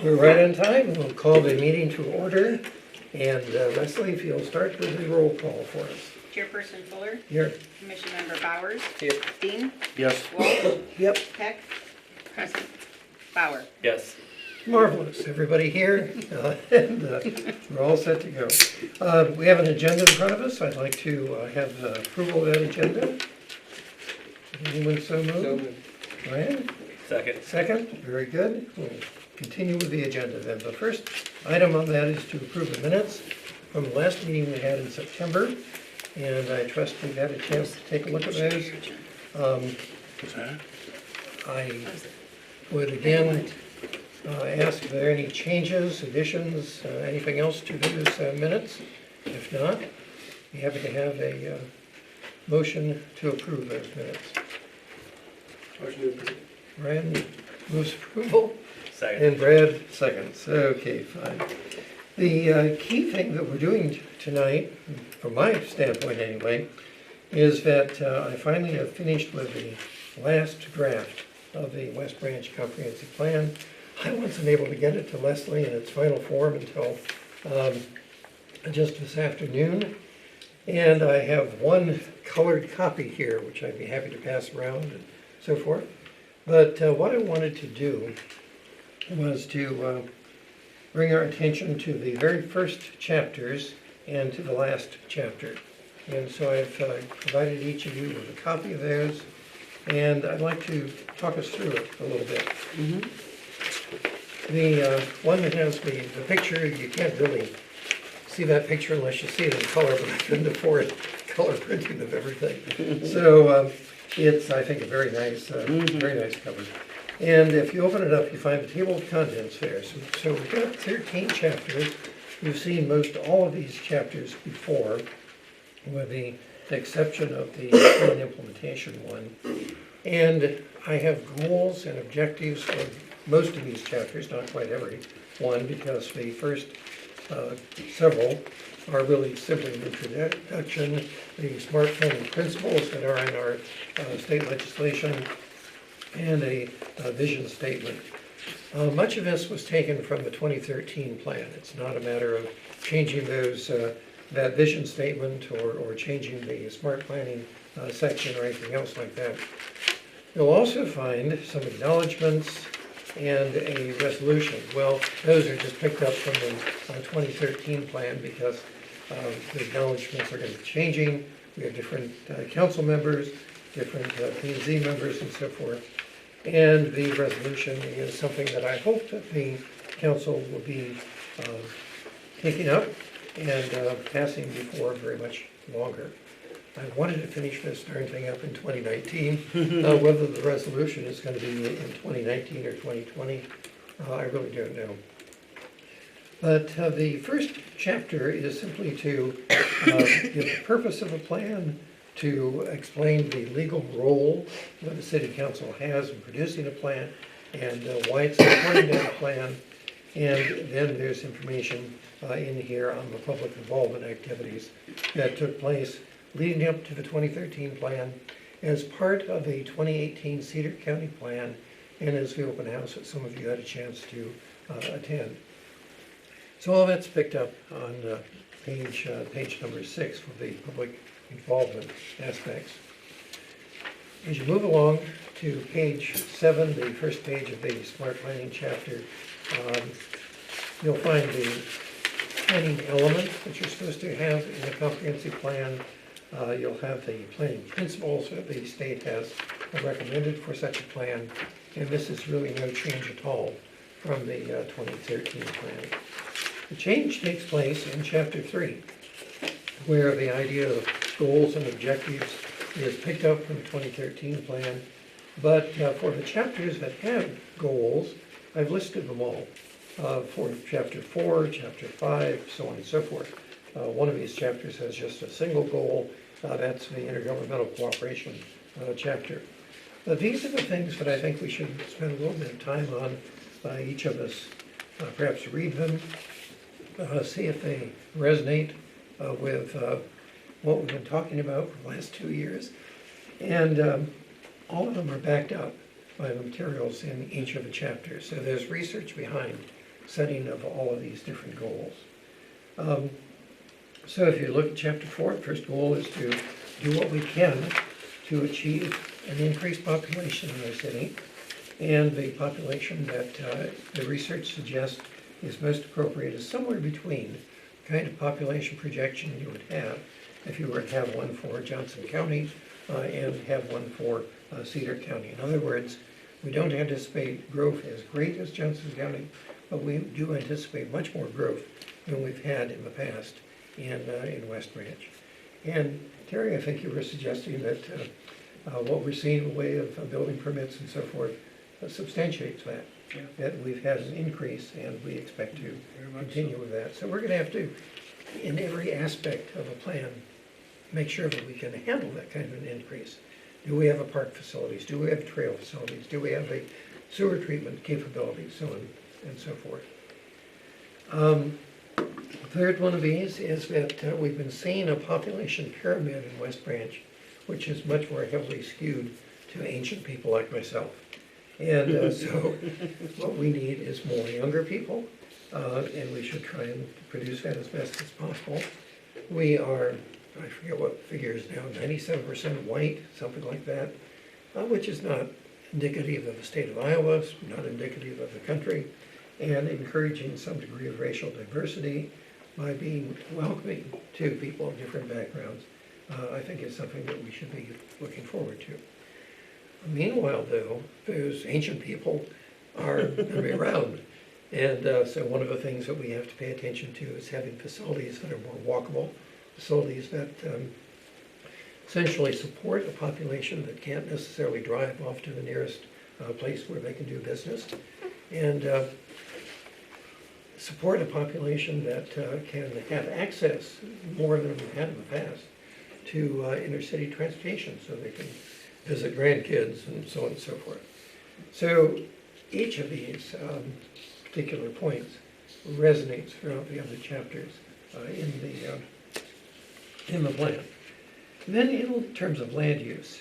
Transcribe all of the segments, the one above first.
We're right on time. We'll call the meeting to order. And Leslie, if you'll start with the roll call for us. Chairperson Fuller, Here. Commission Member Bowers, Here. Dean, Yes. Walsh, Yep. Peck, present, Bauer. Yes. Marvelous. Everybody here. And we're all set to go. We have an agenda in front of us. I'd like to have approval of that agenda. Anyone so moved? Ryan? Second. Second, very good. We'll continue with the agenda then. The first item on that is to approve the minutes from the last meeting we had in September. And I trust you've had a chance to take a look at those. What's that? I would again ask if there are any changes, additions, anything else to those minutes. If not, be happy to have a motion to approve those minutes. Motion to approve. Ryan moves approval. Second. And Brad seconds. Okay, fine. The key thing that we're doing tonight, from my standpoint anyway, is that I finally have finished with the last draft of the West Branch Comprehensive Plan. I wasn't able to get it to Leslie in its final form until just this afternoon. And I have one colored copy here, which I'd be happy to pass around and so forth. But what I wanted to do was to bring our attention to the very first chapters and to the last chapter. And so I've provided each of you with a copy of those, and I'd like to talk us through it a little bit. The one that has the picture, you can't really see that picture unless you see it in color, but I couldn't afford color printing of everything. So it's, I think, a very nice cover. And if you open it up, you find the table of contents there. So we've got 13 chapters. You've seen most all of these chapters before, with the exception of the plan implementation one. And I have goals and objectives for most of these chapters, not quite every one, because the first several are really simply an introduction, the smart planning principles that are in our state legislation, and a vision statement. Much of this was taken from the 2013 plan. It's not a matter of changing that vision statement or changing the smart planning section or anything else like that. You'll also find some acknowledgements and a resolution. Well, those are just picked up from the 2013 plan because the acknowledgements are going to be changing. We have different council members, different P&Z members and so forth. And the resolution is something that I hope that the council will be taking up and passing before very much longer. I wanted to finish this darn thing up in 2019. Whether the resolution is going to be in 2019 or 2020, I really don't know. But the first chapter is simply to give the purpose of a plan, to explain the legal role that the city council has in producing a plan and why it's supporting that plan. And then there's information in here on the public involvement activities that took place leading up to the 2013 plan as part of the 2018 Cedar County plan and as the open house that some of you had a chance to attend. So all that's picked up on page number 6 for the public involvement aspects. As you move along to page 7, the first page of the smart planning chapter, you'll find the planning element that you're supposed to have in the comprehensive plan. You'll have the planning principles that the state has recommended for such a plan, and this is really no change at all from the 2013 plan. The change takes place in chapter 3, where the idea of goals and objectives is picked up from the 2013 plan, but for the chapters that have goals, I've listed them all. For chapter 4, chapter 5, so on and so forth. One of these chapters has just a single goal, that's the intergovernmental cooperation chapter. These are the things that I think we should spend a little bit of time on, each of us, perhaps read them, see if they resonate with what we've been talking about for the last 2 years. And all of them are backed up by the materials in each of the chapters. So there's research behind setting of all of these different goals. So if you look at chapter 4, the first goal is to do what we can to achieve an increased population in our city. And the population that the research suggests is most appropriate is somewhere between the kind of population projection you would have if you were to have one for Johnson County and have one for Cedar County. In other words, we don't anticipate growth as great as Johnson County, but we do anticipate much more growth than we've had in the past in West Branch. And Terry, I think you were suggesting that what we're seeing in the way of building permits and so forth substantiates that. Yeah. That we've had an increase and we expect to Very much continue so. with that. So we're gonna have to, in every aspect of a plan, make sure that we can handle that kind of an increase. Do we have a park facilities? Do we have trail facilities? Do we have a sewer treatment capabilities? So on and so forth. Third one of these is that we've been seeing a population pyramid in West Branch, which is much more heavily skewed to ancient people like myself. And so what we need is more younger people, and we should try and produce that as best as possible. We are, I forget what figure is now, 97% white, something like that, which is not indicative of the state of Iowa, it's not indicative of the country, and encouraging some degree of racial diversity by being welcoming to people of different backgrounds, I think is something that we should be looking forward to. Meanwhile, though, those ancient people are going to be around. And so one of the things that we have to pay attention to is having facilities that are more walkable, facilities that essentially support a population that can't necessarily drive off to the nearest place where they can do business, and support a population that can have access more than we've had in the past to inner city transportation so they can visit grandkids and so on and so forth. So each of these particular points resonates throughout the other chapters in the plan. And then in terms of land use,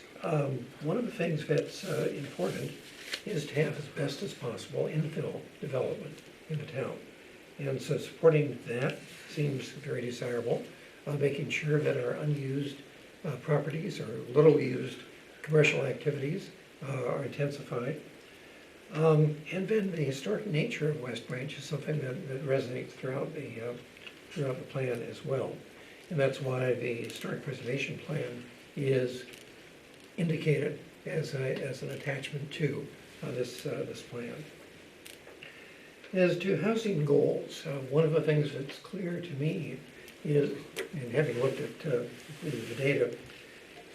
one of the things that's important is to have as best as possible infill development in the town. And so supporting that seems very desirable, making sure that our unused properties or little used commercial activities are intensified. And then the historic nature of West Branch is something that resonates throughout the plan as well. And that's why the historic preservation plan is indicated as an attachment to this plan. As to housing goals, one of the things that's clear to me is, and having looked at the data,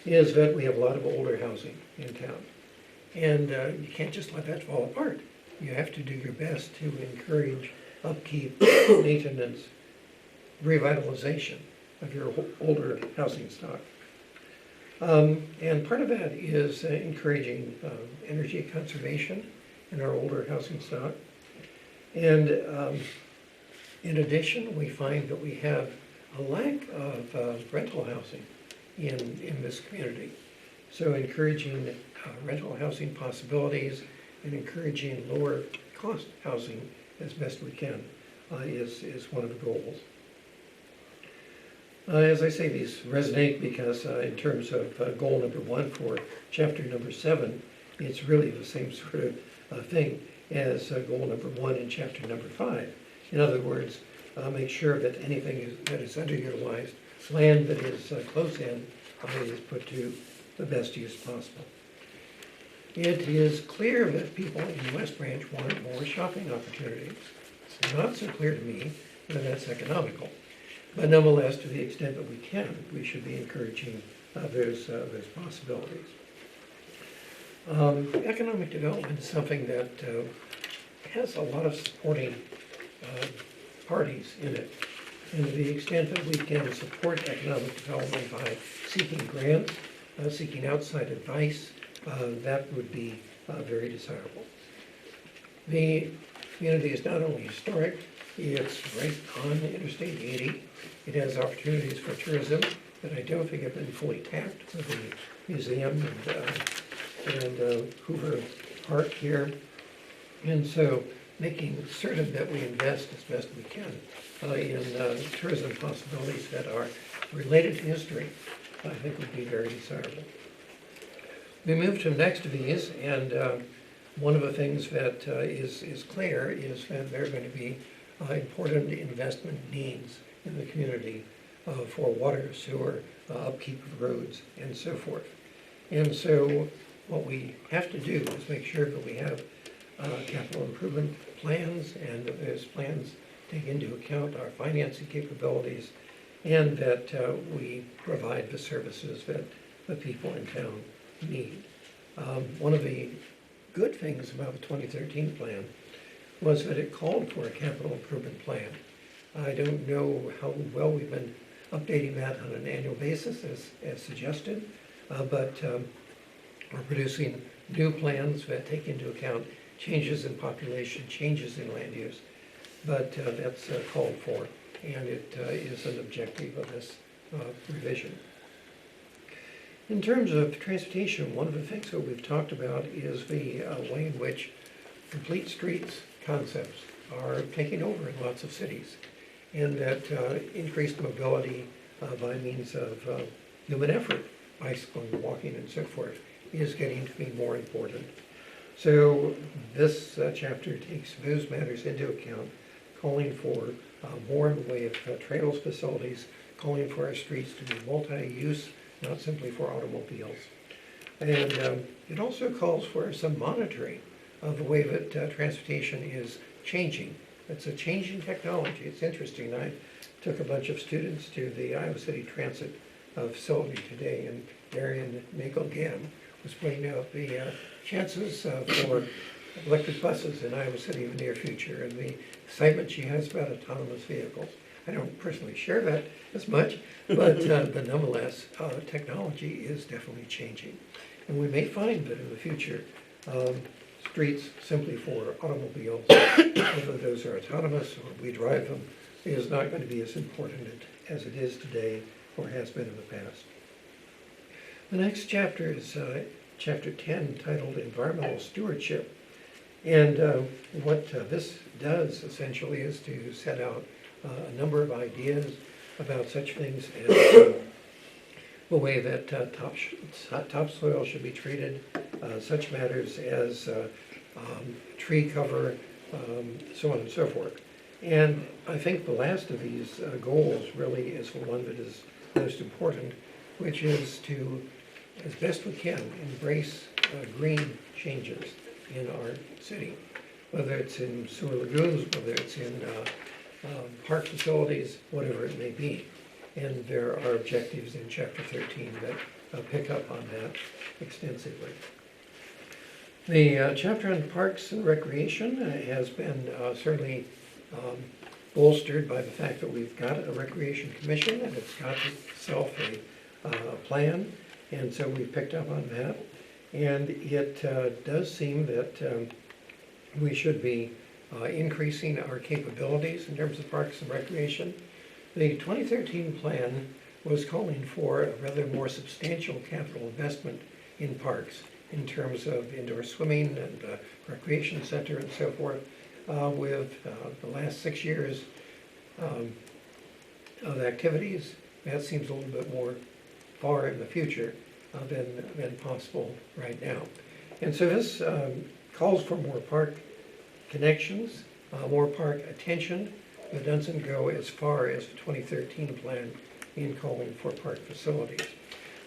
is that we have a lot of older housing in town. And you can't just let that fall apart. You have to do your best to encourage upkeep, maintenance, revitalization of your older housing stock. And part of that is encouraging energy conservation in our older housing stock. And in addition, we find that we have a lack of rental housing in this community. So encouraging rental housing possibilities and encouraging lower cost housing as best we can is one of the goals. As I say, these resonate because in terms of goal number 1 for chapter number 7, it's really the same sort of thing as goal number 1 in chapter number 5. In other words, make sure that anything that is underutilized, land that is close in, is put to the best use possible. It is clear that people in West Branch want more shopping opportunities. It's not so clear to me that that's economical. But nonetheless, to the extent that we can, we should be encouraging those possibilities. Economic development is something that has a lot of supporting parties in it. And to the extent that we can support economic development by seeking grants, seeking outside advice, that would be very desirable. The community is not only historic, it's right on Interstate 80. It has opportunities for tourism that I don't think have been fully tapped with the museum and Hoover Park here. And so making certain that we invest as best we can in tourism possibilities that are related to history, I think would be very desirable. We move to next V's, and one of the things that is clear is that there are going to be important investment needs in the community for water, sewer, upkeep of roads, and so forth. And so what we have to do is make sure that we have capital improvement plans, and that those plans take into account our financing capabilities, and that we provide the services that the people in town need. One of the good things about the 2013 plan was that it called for a capital improvement plan. I don't know how well we've been updating that on an annual basis as suggested, but we're producing new plans that take into account changes in population, changes in land use, but that's called for, and it is an objective of this revision. In terms of transportation, one of the things that we've talked about is the way in which complete streets concepts are taking over in lots of cities, and that increased mobility by means of human effort, bicycling, walking, and so forth, is getting to be more important. So this chapter takes those matters into account, calling for more in the way of trails facilities, calling for our streets to be multi-use, not simply for automobiles. And it also calls for some monitoring of the way that transportation is changing. It's a changing technology. It's interesting. I took a bunch of students to the Iowa City Transit facility today, and Marion Nagel-Gann was pointing out the chances for electric buses in Iowa City in the near future, and the excitement she has about autonomous vehicles. I don't personally share that as much, but nonetheless, technology is definitely changing. And we may find that in the future, streets simply for automobiles, whether those are autonomous or we drive them, is not going to be as important as it is today or has been in the past. The next chapter is chapter 10, titled Environmental Stewardship. And what this does essentially is to set out a number of ideas about such things as the way that topsoil should be treated, such matters as tree cover, so on and so forth. And I think the last of these goals really is the one that is most important, which is to, as best we can, embrace green changes in our city, whether it's in sewer lagoons, whether it's in park facilities, whatever it may be. And there are objectives in Chapter 13 that pick up on that extensively. The chapter on parks and recreation has been certainly bolstered by the fact that we've got a recreation commission, and it's got itself a plan, and so we've picked up on that. And it does seem that we should be increasing our capabilities in terms of parks and recreation. The 2013 plan was calling for a rather more substantial capital investment in parks in terms of indoor swimming and recreation center and so forth. With the last 6 years of activities, that seems a little bit more far in the future than possible right now. And so this calls for more park connections, more park attention, but doesn't go as far as the 2013 plan in calling for park facilities.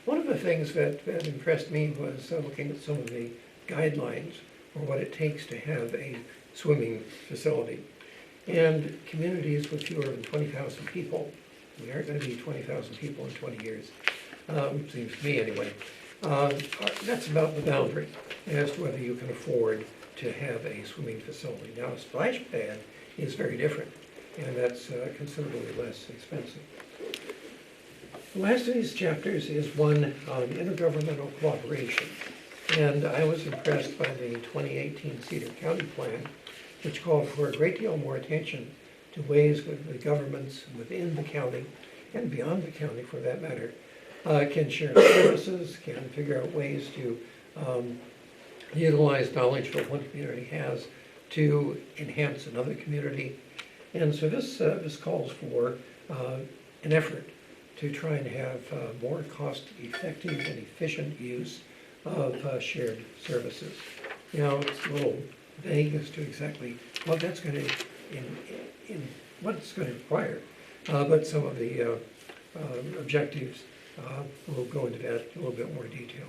One of the things that impressed me was looking at some of the guidelines for what it takes to have a swimming facility. And communities with fewer than 20,000 people, we aren't going to be 20,000 people in 20 years, seems to me anyway. That's about the boundary as to whether you can afford to have a swimming facility. Now, a splash pad is very different, and that's considerably less expensive. The last of these chapters is one on intergovernmental cooperation, and I was impressed by the 2018 Cedar County Plan, which called for a great deal more attention to ways that the governments within the county, and beyond the county for that matter, can share services, can figure out ways to utilize knowledge that one community has to enhance another community. And so this calls for an effort to try and have more cost-effective and efficient use of shared services. You know, it's a little vague as to exactly what that's going to, what it's going to require, but some of the objectives will go into that in a little bit more detail.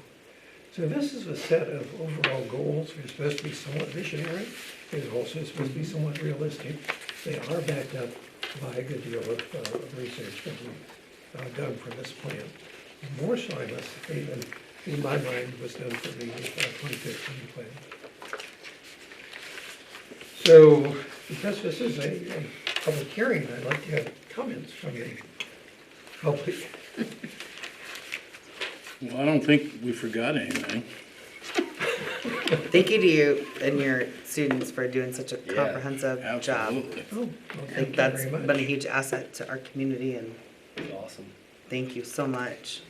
So this is a set of overall goals. They're supposed to be somewhat visionary. They're also supposed to be somewhat realistic. They are backed up by a good deal of research that we've done for this plan. More so, I must say, than in my mind was done for the 2015 plan. So, because this is a public hearing, I'd like to have comments from the public. Well, I don't think we forgot anything. Thank you to you and your students for doing such a comprehensive job. Absolutely. Oh, well, I thank think you that's very much. been a huge asset to our community, and Awesome. thank you so much.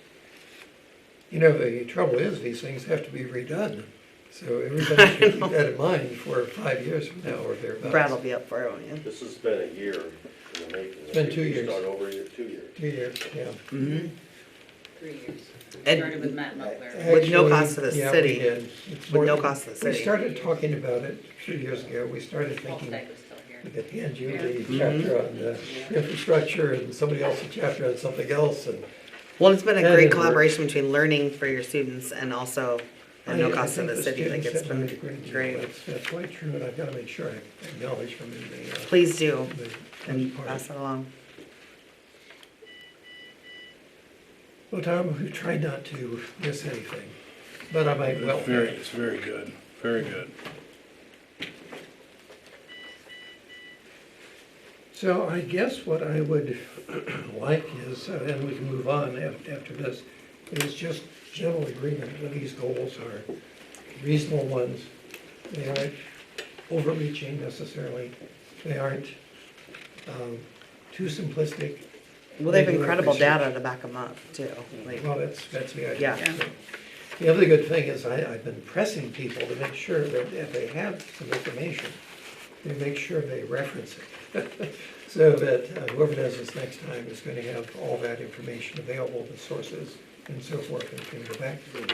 You know, the trouble is, these things have to be redone. So everybody should keep that in mind for 5 years from now or thereabouts. Brad will be up for it, won't you? This has been a year in the making. It's been 2 You years. Start over a year, 2 years. 2 years, yeah. Mm-hmm. 3 years. And- Started with Matt Moakler. With no Actually, cost to the yeah, city. we did. It's With more no than- cost to the We city. started talking about it 2 years ago. We started Paul thinking Stagg was still here. we could hand you the chapter on the infrastructure and somebody else a chapter on something else. And Well, it's been a That great didn't work. collaboration between learning for your students and also at no I cost to think the city. Like, students it's have done been a great job. great. That's quite true, and I've got to make sure I acknowledge them in the Please do, the and part. pass it along. Well, Tom, we tried not to miss anything, but I might well. It's very good, very good. So I guess what I would like is, and we can move on after this, is just general agreement that these goals are reasonable ones. They aren't overreaching necessarily. They aren't too simplistic. Well, they have They do incredible research. data to back them up too. Like, Well, that's the idea. Yeah. So, the other good thing is I've been pressing people to make sure that if they have some information, they make sure they reference it. So that whoever does this next time is going to have all that information available, the sources and so forth, and can go back to the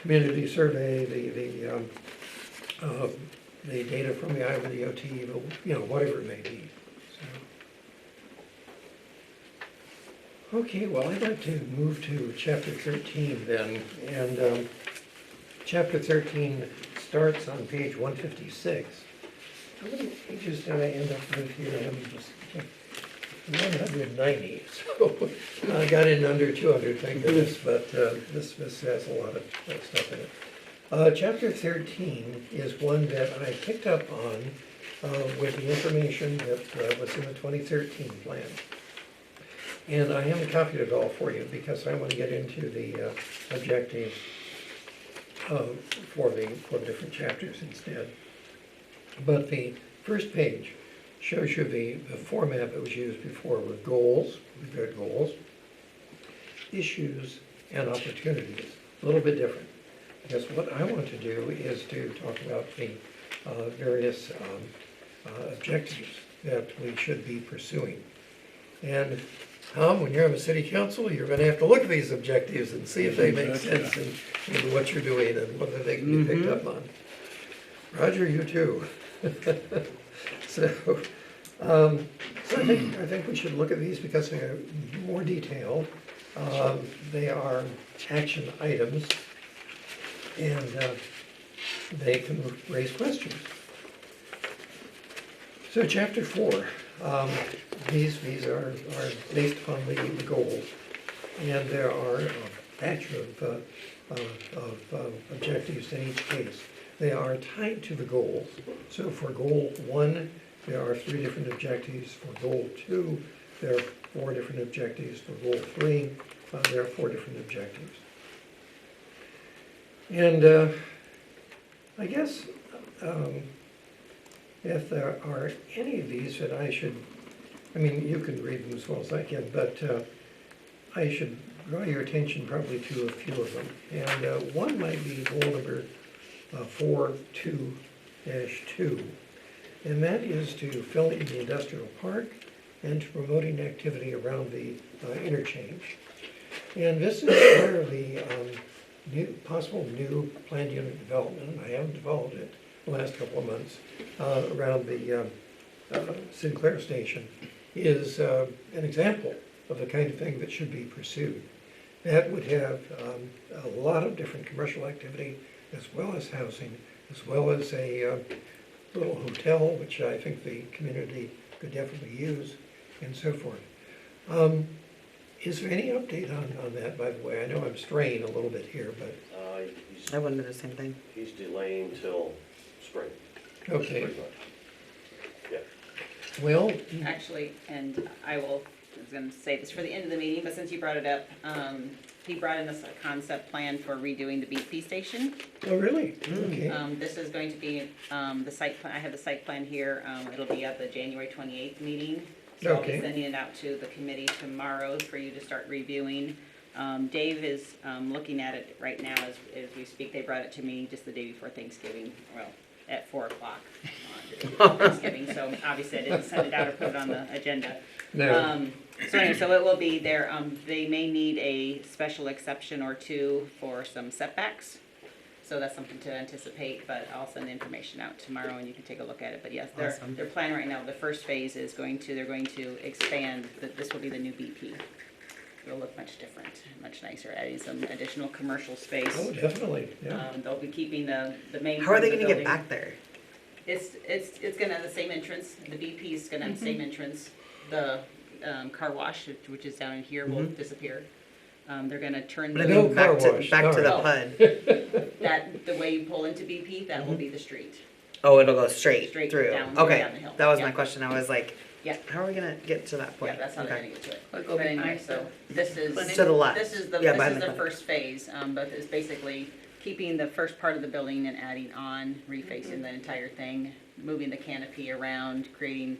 community survey, the data from the Iowa DOT, whatever it may be. So. Okay, well, I'd like to move to chapter 13 then, and chapter 13 starts on page 156. How many pages did I end up with here? I'm just 190, so I got in under 200, thank goodness, but this has a lot of stuff in it. Chapter 13 is one that I picked up on with the information that was in the 2013 plan. And I haven't copied it all for you because I want to get into the objectives for the different chapters instead. But the first page shows you the format that was used before with goals, we've got goals, issues, and opportunities. A little bit different. Because what I want to do is to talk about the various objectives that we should be pursuing. And Tom, when you're on the city council, you're going to have to look at these objectives and see if they make sense in what you're doing and whether they can be picked up on. Roger, you too. So I think we should look at these because they are more detailed. They are action items, and they can raise questions. So chapter 4, these are based upon the goals, and there are a batch of objectives in each case. They are tied to the goals. So for goal 1, there are 3 different objectives. For goal 2, there are 4 different objectives. For goal 3, there are 4 different objectives. And I guess if there are any of these that I should, I mean, you can read them as well as I can, but I should draw your attention probably to a few of them. And one might be goal number 4.2, 2, and that is to fill in the industrial park and to promoting activity around the interchange. And this is where the possible new planned unit development, and I haven't developed it the last couple of months, around the Sinclair station, is an example of the kind of thing that should be pursued. That would have a lot of different commercial activity, as well as housing, as well as a little hotel, which I think the community could definitely use, and so forth. Is there any update on that, by the way? I know I'm straying a little bit here, but, I wondered the same thing. He's delaying till spring. okay. Pretty much. Yeah. Well, Actually, and I was gonna say this for the end of the meeting, but since you brought it up, he brought in a concept plan for redoing the BP station. oh, really? Okay. This is going to be, the site plan, I have the site plan here, it'll be at the January 28th meeting. So I'll be Okay. sending it out to the committee tomorrow for you to start reviewing. Dave is, looking at it right now as we speak. They brought it to me just the day before Thanksgiving, well, at 4 o'clock on the day before Thanksgiving, so obviously I didn't send it out or put it on the agenda. No. So anyway, so it will be there, they may need a special exception or two for some setbacks. So that's something to anticipate, but I'll send the information out tomorrow and you can take a look at it. But yes, Awesome. their plan right now, the first phase is they're going to expand, this will be the new BP. It'll look much different, much nicer, adding some additional commercial space. Oh, definitely, yeah. They'll be keeping the main. How are they part of the gonna get building. back there? It's gonna have the same entrance, the BP is gonna have the same entrance. The car wash, which is down in here, will disappear. They're gonna turn But I No mean, car back to, wash, back to sorry. the Oh. PUD. the way you pull into BP, that will be the street. Oh, it'll go straight Straight through. down- Okay, down the hill. that was Yeah. my question. I was like, Yeah. how are we gonna get to that point? Yeah, that's how they're Okay. gonna get to it. Or go But anyway, behind so this is. To the left. This is Yeah, this behind is the the clinic. first phase, but it's basically keeping the first part of the building and adding on, refacing the entire thing, moving the canopy around, creating,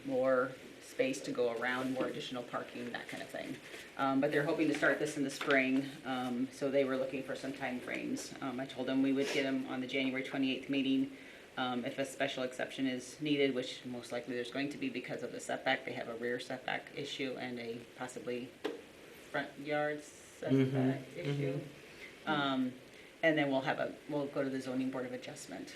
more space to go around, more additional parking, that kind of thing. But they're hoping to start this in the spring, so they were looking for some time frames. I told them we would get them on the January 28th meeting. If a special exception is needed, which most likely there's going to be because of the setback, they have a rear setback issue and a possibly front yard setback issue. And then we'll go to the zoning board of adjustment.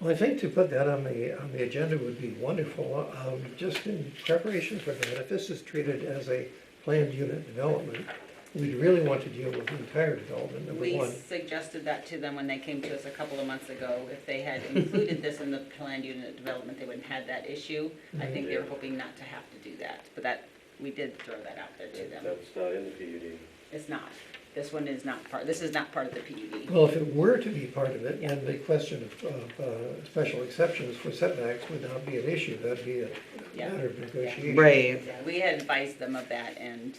Well, I think to put that on the agenda would be wonderful, just in preparation for that. If this is treated as a planned unit development, we'd really want to deal with the entire development, number We one. suggested that to them when they came to us a couple of months ago. If they had included this in the planned unit development, they wouldn't have had that issue. I think they were hoping not to have to do that, but we did throw that out there to them. That's not in the PUD. It's not. This one is not this is not part of the PUD. Well, if it were to be part of it, then the question of special exceptions for setbacks would not be an issue. That'd be a Yeah. matter of negotiation. Right. Yeah, we had advised them of that, and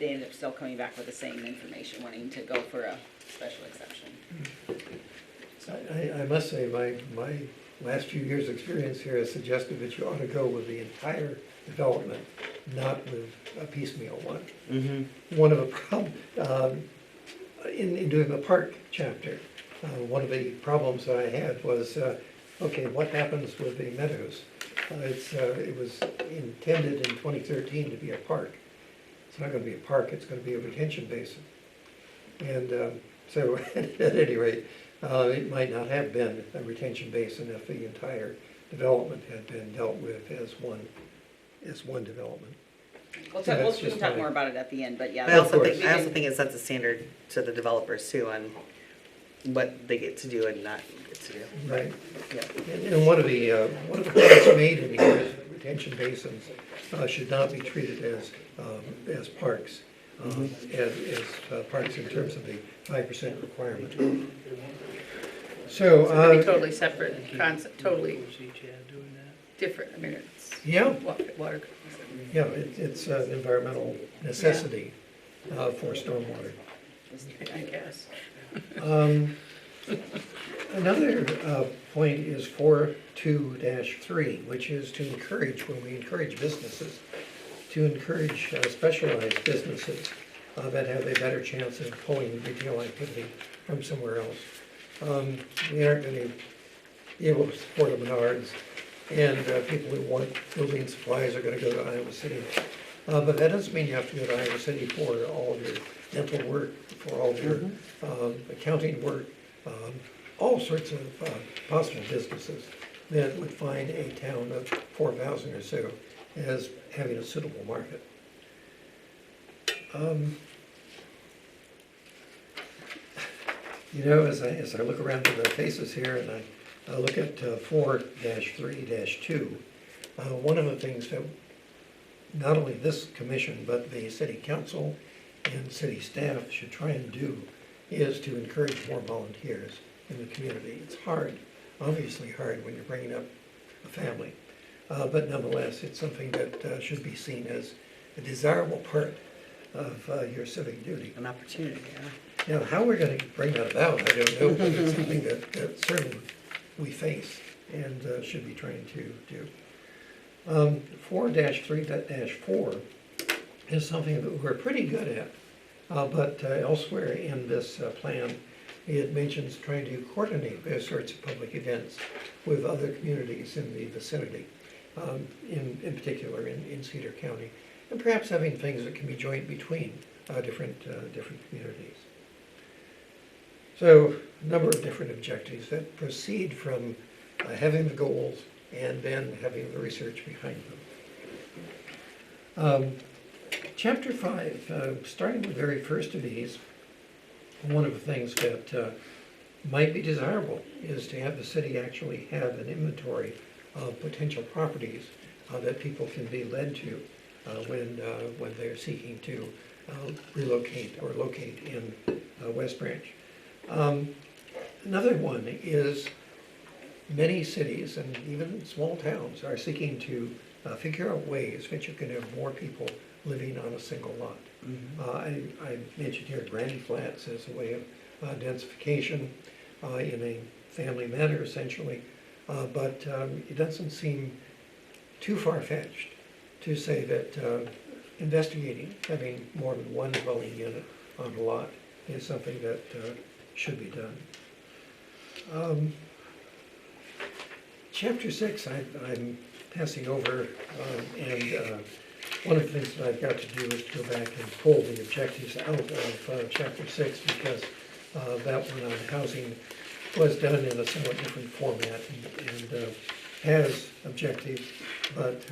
they ended up still coming back with the same information, wanting to go for a special exception. I must say, my last few years' experience here has suggested that you ought to go with the entire development, not with a piecemeal one. Mm-hmm. One of the in doing the park chapter, one of the problems that I had was, okay, what happens with the meadows? It was intended in 2013 to be a park. It's not going to be a park, it's going to be a retention basin. And so at any rate, it might not have been a retention basin if the entire development had been dealt with as one development. We'll So talk, that's we can just talk my- more about it at the end, but yeah. I also course. think, I also think it sets a standard to the developers too on what they get to do and not get to do. Right. Yeah. And one of the points made in here is that retention basins should not be treated as parks, as parks in terms of the 5% requirement. So, It's gonna be totally separate concept, totally different. I mean, it's yeah, water. yeah, it's an environmental necessity for stormwater. I guess. Another point is 4.2-3, which is to encourage, when we encourage businesses, to encourage specialized businesses that have a better chance of pulling retail activity from somewhere else. We aren't going to be able to support a Menards, and people who want building supplies are gonna go to Iowa City. But that doesn't mean you have to go to Iowa City for all of your dental work, for all of your accounting work, all sorts of possible businesses that would find a town of 4,000 or so as having a suitable market. You know, as I look around at the faces here and I look at 4-3-2, one of the things that not only this commission, but the city council and city staff should try and do is to encourage more volunteers in the community. It's hard, obviously hard when you're bringing up a family, but nonetheless, it's something that should be seen as a desirable part of your civic duty. An opportunity, yeah. Now, how we're gonna bring that about, I don't know, but it's something that certainly we face and should be trying to do. 4-3-4 is something that we're pretty good at, but elsewhere in this plan, it mentions trying to coordinate those sorts of public events with other communities in the vicinity, in particular in Cedar County, and perhaps having things that can be joint between different communities. So, a number of different objectives that proceed from having the goals and then having the research behind them. Chapter 5, starting with the very first of these, one of the things that might be desirable is to have the city actually have an inventory of potential properties that people can be led to when they're seeking to relocate or locate in West Branch. Another one is many cities and even small towns are seeking to figure out ways that you can have more people living on a single lot. I mentioned here Granny Flats as a way of densification in a family manner essentially, but it doesn't seem too far-fetched to say that investigating having more than one dwelling unit on a lot is something that should be done. Chapter 6 I'm passing over, and one of the things that I've got to do is to go back and pull the objectives out of Chapter 6 because that one on housing was done in a somewhat different format and has objectives, but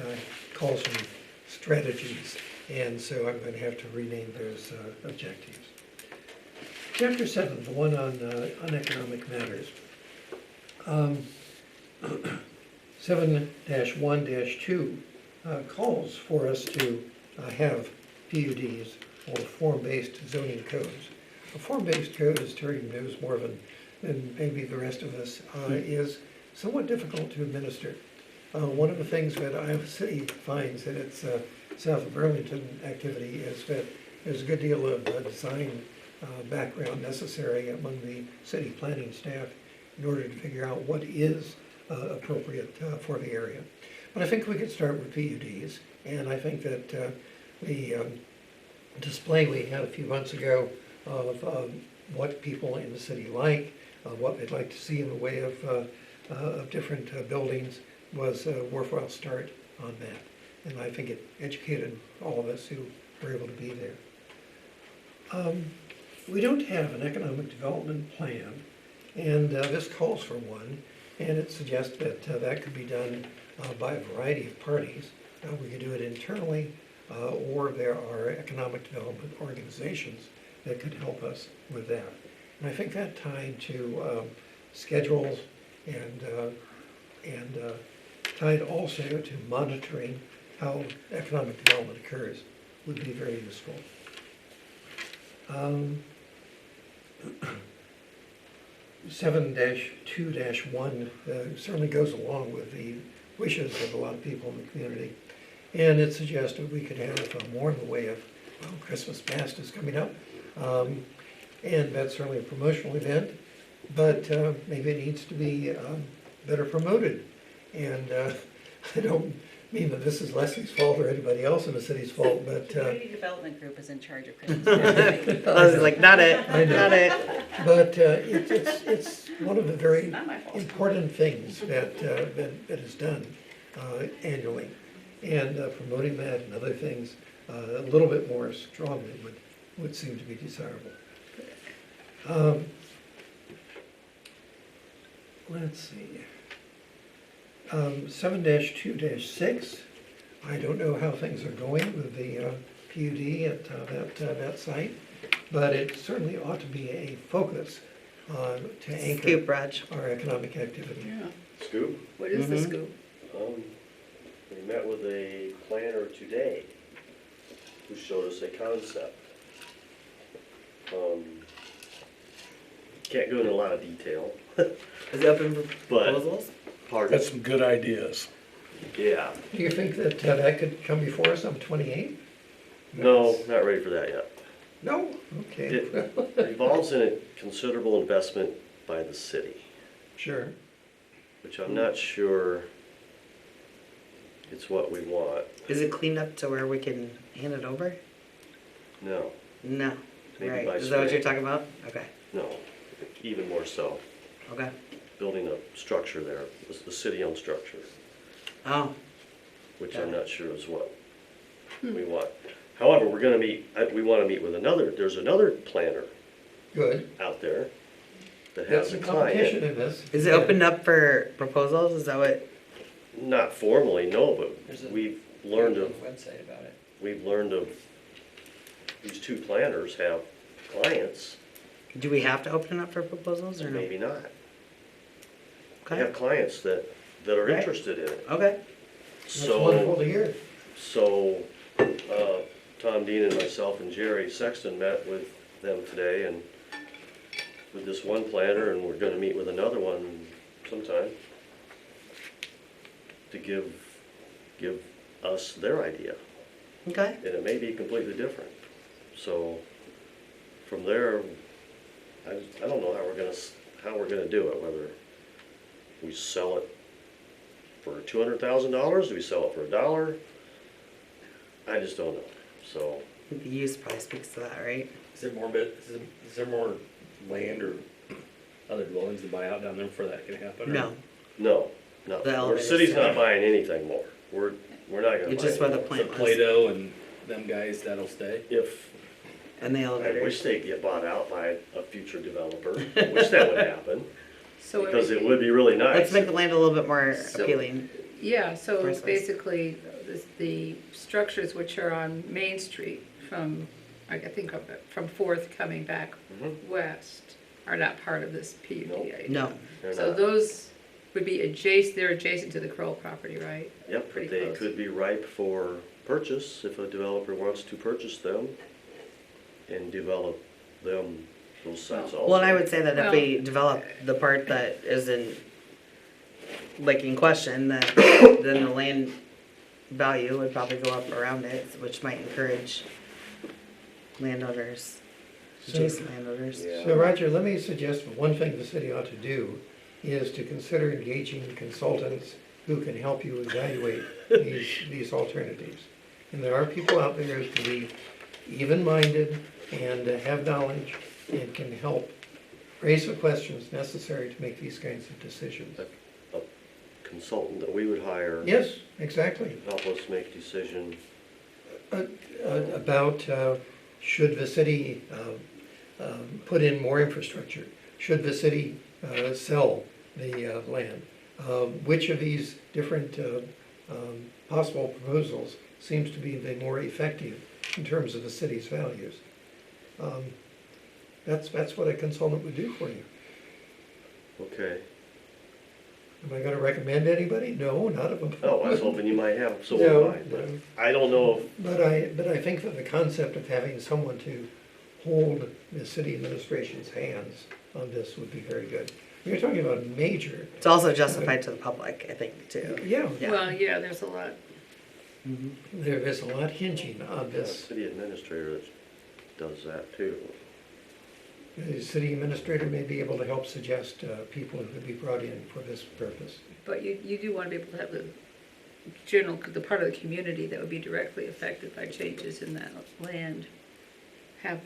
calls them strategies, and so I'm going to have to rename those objectives. Chapter 7, the one on economic matters. 7-1-2 calls for us to have PUDs or form-based zoning codes. A form-based code, as Terry knows more than maybe the rest of us, is somewhat difficult to administer. One of the things that Iowa City finds in its south of Burlington activity is that there's a good deal of design background necessary among the city planning staff in order to figure out what is appropriate for the area. But I think we could start with PUDs, and I think that the display we had a few months ago of what people in the city like, what they'd like to see in the way of different buildings was a worthwhile start on that. And I think it educated all of us who were able to be there. We don't have an economic development plan, and this calls for one, and it suggests that that could be done by a variety of parties. We could do it internally, or there are economic development organizations that could help us with that. And I think that tied to schedules and tied also to monitoring how economic development occurs would be very useful. 7-2-1 certainly goes along with the wishes of a lot of people in the community. And it suggested we could have more in the way of, well, Christmas Past is coming up. And that's certainly a promotional event, but maybe it needs to be better promoted. And I don't mean that this is Leslie's fault or anybody else in the city's fault, but, Community Development Group is in charge of Christmas. I was like, not it, I know. not it. but it's one of the very Not my fault. important things that is done annually. And promoting that and other things a little bit more strongly would seem to be desirable. Let's see. 7-2-6, I don't know how things are going with the PUD at that site, but it certainly ought to be a focus to anchor Scoop, Raj. our economic activity. Yeah, Scoop, what is the Mhm. scoop? we met with a planner today who showed us a concept. Can't go into a lot of detail, Is it open for but, proposals? pardon, That's some good ideas. yeah. Do you think that that could come before us on 28? No, not ready for that yet. No? Okay. It involves in a considerable investment by the city, Sure. which I'm not sure it's what we want. Is it cleaned up to where we can hand it over? No, No. Maybe Right, by is that what you're spring. talking about? Okay, no, even more so. okay. Building a structure there, the city-owned structure, Oh, which Got I'm it. not sure is what we want. However, we're gonna meet, we wanna meet with there's another planner Good. out there that That's has a a competition client. in this. is it opened up for proposals? Is that what? Not formally, no, There's but a we've learned of, website about it. these two planners have clients, Do we have to open it up for proposals or no? maybe not. They Okay, have clients that are Right. interested in it. okay. That's wonderful So, to hear. Tom Dean and myself and Jerry Sexton met with them today and with this one planner, and we're gonna meet with another one sometime to give us their idea, Okay, and it may be completely different. So, from there, I don't know how we're gonna do it, whether we sell it for $200,000, do we sell it for $1? I just don't know, so. I think the use probably speaks to that, right? Is there more land or other dwellings to buy out down there before that can happen? or- No, No, The the elevator city's not center. buying anything more. We're not gonna it's buy just where the anything. plant So was. Plato and them guys, that'll stay? If, And the I wish elevators. they'd get bought out by a future developer, I wish that would happen, So because it would be really nice. Let's make the land a little bit more So- appealing. Yeah, so Price-wise. basically, the structures which are on Main Street from, I think of it, from Fourth coming back Mhm. west are not part of this PUD Nope. idea. No, They're So not. those would be adjacent, they're adjacent to the Kroll property, right? Yep, pretty but they close. could be ripe for purchase if a developer wants to purchase them and develop them, those sites also. well, and I would say that if Well- we develop the part that isn't, like in question, that then the land value would probably go up around it, which might encourage landowners, adjacent landowners. Yeah. So Roger, let me suggest one thing the city ought to do is to consider engaging consultants who can help you evaluate these alternatives. And there are people out there who can be even-minded and have knowledge and can help raise the questions necessary to make these kinds of decisions. A consultant that we would hire. Yes, exactly. Help us make decision. About should the city put in more infrastructure? Should the city sell the land? Which of these different possible proposals seems to be the more effective in terms of the city's values? That's what a consultant would do for you. Okay. Am I gonna recommend anybody? No, not of them. Oh, I was hoping you might have No, someone in mind, no. but I don't know if, But I think that the concept of having someone to hold the city administration's hands on this would be very good. You're talking about major, It's also justified to the public, I think, too. yeah, Yeah. Well, yeah, there's a lot. there is a lot hinging on a this. city administrator that does that too. The city administrator may be able to help suggest people who could be brought in for this purpose. But you do want to be able to have the the part of the community that would be directly affected by changes in that land have,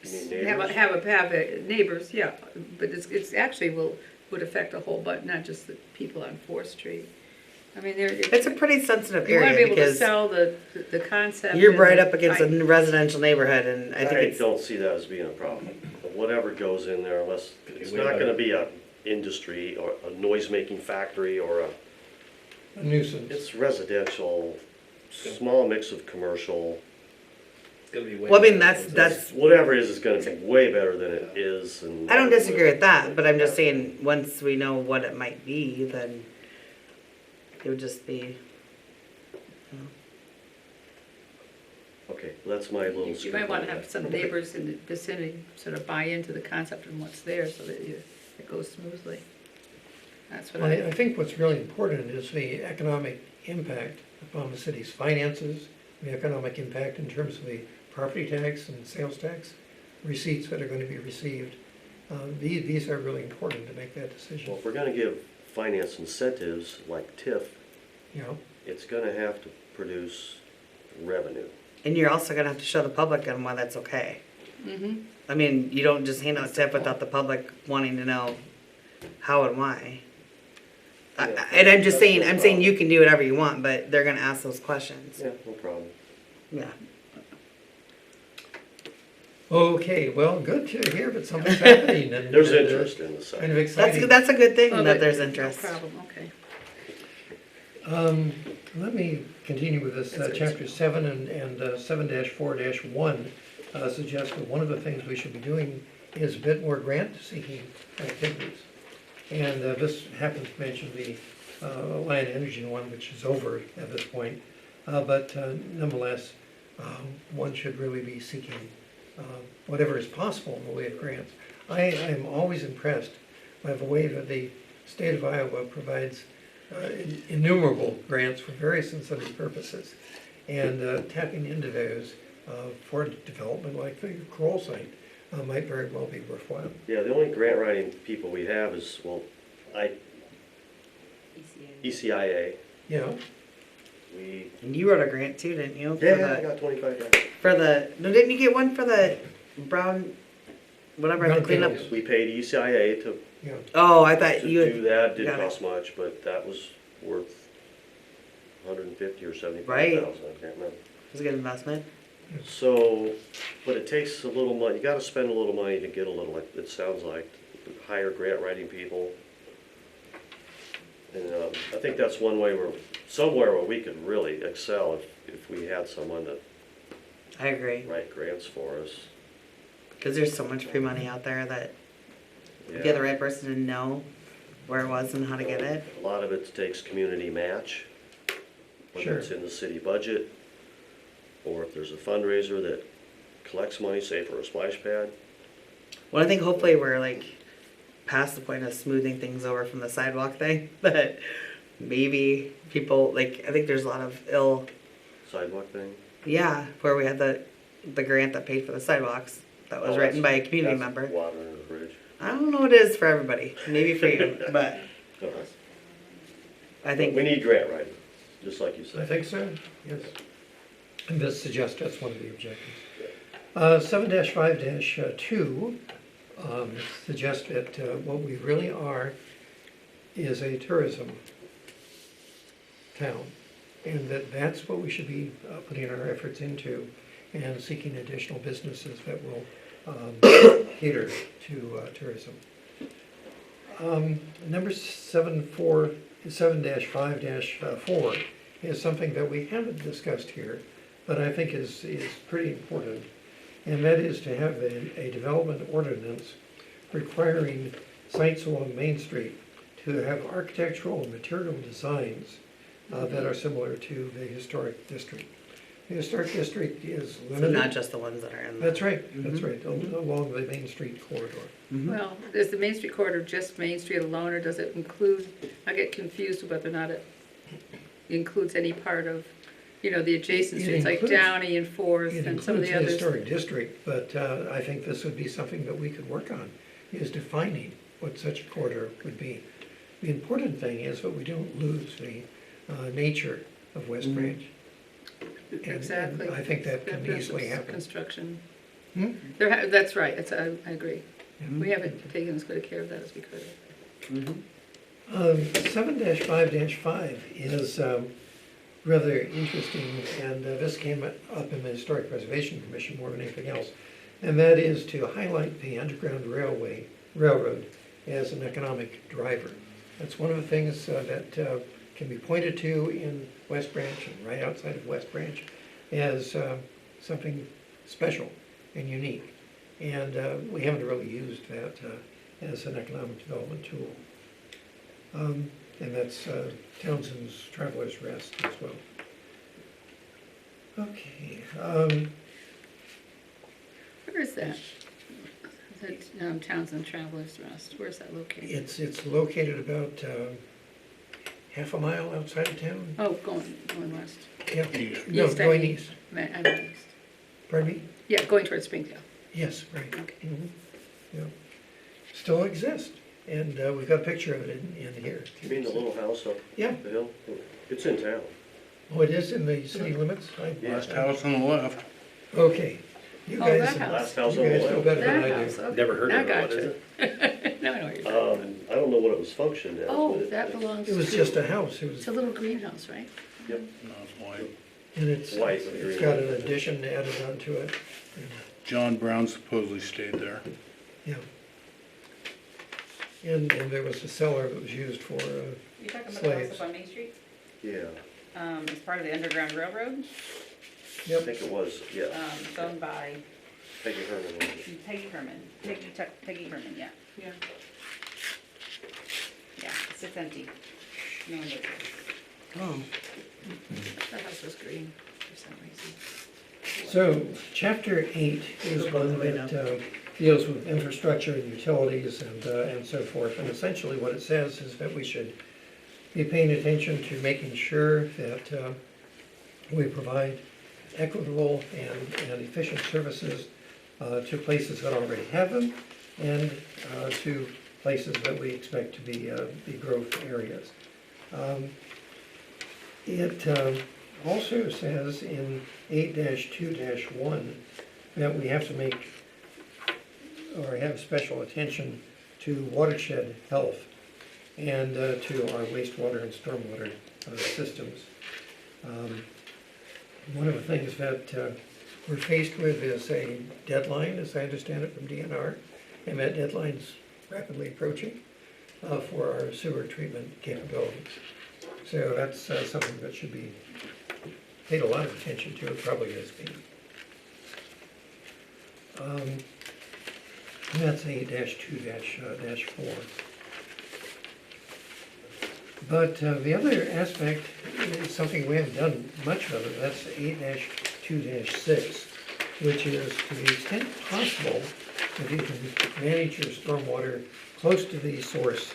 You mean neighbors? have neighbors, yeah, but it's actually would affect a whole, but not just the people on Fourth Street. I mean, It's a pretty sensitive you wanna be area able to because sell the concept. you're and right the up against a residential neighborhood, and I think I it's, don't see that as being a problem. Whatever goes in there, unless, it's not gonna be a industry or a noise-making factory or A nuisance. it's residential, small mix of commercial. It's gonna be way. well, I mean, better that's, Whatever it is gonna be way better than it is and. I don't disagree with that, but I'm just saying, once we know what it might be, then it would just be, Okay, that's my little. You might wanna have some neighbors in the vicinity sort of buy into the concept and what's there so that it goes smoothly. That's what Well, I, I think what's really important is the economic impact upon the city's finances, the economic impact in terms of the property tax and sales tax receipts that are going to be received. These are really important to make that decision, Well, if we're gonna give finance incentives like TIF, you know? it's gonna have to produce revenue. and you're also gonna have to show the public on why that's okay. mhm. I mean, you don't just hand out tip without the public wanting to know how and why. And I'm just saying, I'm saying you can do whatever you want, but they're gonna ask those questions. Yeah, no problem. Yeah. Okay, well, good to hear that something's happening and. There's interest in the Kind site. of That's, exciting. that's a good thing Oh, that but there's no interest. problem, okay. Let me continue with this, chapter 7 and 7-4-1 suggests that one of the things we should be doing is a bit more grant-seeking activities. And this happens to mention the Alliant Energy one, which is over at this point. But nonetheless, one should really be seeking whatever is possible in the way of grants. I am always impressed by the way that the state of Iowa provides innumerable grants for various and sundry purposes. And tapping into those for development like the Kroll site might very well be worthwhile. Yeah, the only grant writing people we have is, well, ECIA. You know, We, And you wrote a grant too, didn't you? For yeah, I the, got 25 grants. for the, no, didn't you get one for the brown, whatever, the Brown cleanup? tables. We paid ECIA to you know, Oh, I thought to you do had, that, didn't got it. cost much, but that was worth 150 or 75,000, Right. I can't remember. it was a good investment. So, but it takes a little money, you gotta spend a little money to get a little, like, it sounds like, hire grant writing people. And, I think that's one way somewhere where we could really excel if we had someone to I agree. write grants for us. Cause there's so much free money out there that if you had the right person to know where it was and how to get it. A lot of it takes community match, whether Sure. it's in the city budget, or if there's a fundraiser that collects money, say for a splash pad. Well, I think hopefully we're like past the point of smoothing things over from the sidewalk thing, but maybe people, like, I think there's a lot of Sidewalk thing. yeah, where we had the grant that paid for the sidewalks that was Oh, written by a that's- community that's member. Water under the bridge. I don't know what it is for everybody, maybe for you, but No, that's- I think. We need grant writing, just like you I said. think so, yes. And this suggests that's one of the objectives. 7-5-2 suggests that what we really are is a tourism town. And that's what we should be putting our efforts into and seeking additional businesses that will cater to tourism. Number 7-5-4 is something that we haven't discussed here, but I think is pretty important. And that is to have a development ordinance requiring sites along Main Street to have architectural and material designs that are similar to the historic district. The historic district is So limited. not just the ones that are in the. That's right, along the Main Street corridor. Well, is the Main Street corridor just Main Street alone, or does it include, I get confused whether or not it includes any part of, the adjacent It streets, like includes- Downey and Fourth It and some of includes the the others. historic district, but I think this would be something that we could work on, is defining what such a corridor would be. The important thing is that we don't lose the nature of West Branch. Exactly. I think that can There's easily some happen. Construction. Hmm? That's right, I agree. We haven't taken as good a care of that as we could have. 7-5-5 is rather interesting, and this came up in the Historic Preservation Commission more than anything else. And that is to highlight the Underground Railroad as an economic driver. That's one of the things that can be pointed to in West Branch and right outside of West Branch as something special and unique. And we haven't really used that as an economic development tool. And that's Townsend's Traveler's Rest as well. Okay. Where is that? That Townsend Travelers Rest, where's that located? It's located about half a mile outside of town. Oh, going west. Yeah. East. No, East, I going mean. east. I mean east. Pardon me? Yeah, going towards Springdale. Yes, right. Okay. Mhm. Yeah. Still exists, and we've got a picture of it in here. You mean the little house up Yeah. the hill? It's in town. Oh, it is in the city limits? Last house on the left. Okay. You Oh, guys, that house. Last house you on the guys know left. better than That I house, do. okay. Never heard Now of it, what is gotcha. Now I know what you're talking about. I don't know what it was functioned as. Oh, but it- that belongs to. It was just a house. It was, It's a little greenhouse, right? Yep. No, it's white. and it's White with it's green. got an addition added onto it. John Brown supposedly stayed there. Yeah. And there was a cellar that was used for, You talking about the house Slaves. up on Main Street? Yeah, It's part of the Underground Railroad, I yep. think it was, yeah. it's owned by Peggy Herman. was it? Peggy Herman, Peggy Herman, yeah. Yeah. Yeah, it sits empty. No one lives there. Oh, That house was green for some reason. So, chapter 8 is Go one the way that deals with infrastructure and utilities and so forth. And essentially what it says is that we should be paying attention to making sure that we provide equitable and efficient services to places that already have them and to places that we expect to be growth areas. It also says in 8-2-1 that we have to make or have special attention to watershed health and to our wastewater and stormwater systems. One of the things that we're faced with is a deadline, as I understand it, from DNR, and that deadline's rapidly approaching for our sewer treatment capabilities. So that's something that should be paid a lot of attention to, it probably is being. That's 8-2-4. But the other aspect is something we haven't done much of, and that's 8-2-6, which is to the extent possible, if you can manage your stormwater close to the source,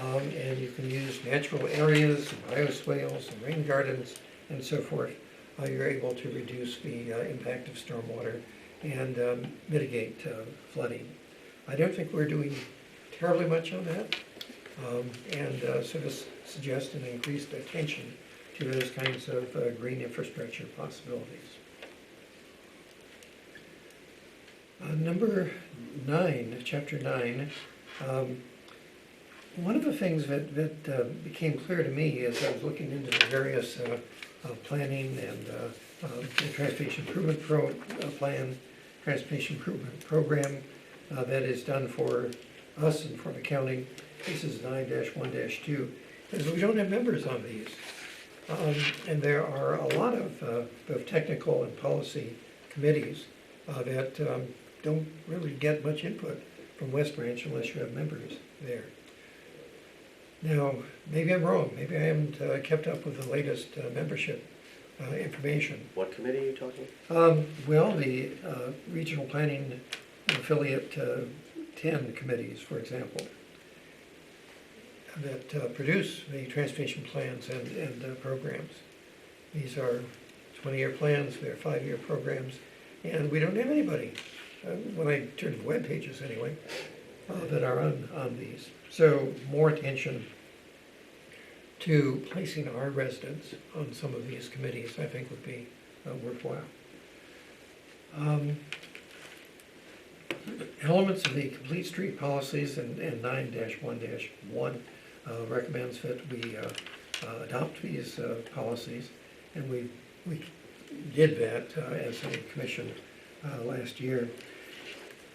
and you can use natural areas, and bioswales, and rain gardens, and so forth, you're able to reduce the impact of stormwater and mitigate flooding. I don't think we're doing terribly much on that, so this suggests an increased attention to those kinds of green infrastructure possibilities. Number 9, chapter 9, one of the things that became clear to me as I was looking into the various planning and the transportation improvement plan, transportation improvement program that is done for us and for the county. This is 9-1-2, is we don't have members on these. And there are a lot of both technical and policy committees that don't really get much input from West Branch unless you have members there. Now, maybe I'm wrong. Maybe I haven't kept up with the latest membership information. What committee are you talking about? Well, the regional planning affiliate 10 committees, for example, that produce the transportation plans and programs. These are 20-year plans, they're 5-year programs, and we don't have anybody, when I turn to the web pages anyway, that are on these. So more attention to placing our residents on some of these committees, I think would be worthwhile. Elements of the complete street policies and 9-1-1 recommends that we adopt these policies, and we did that as a commission last year.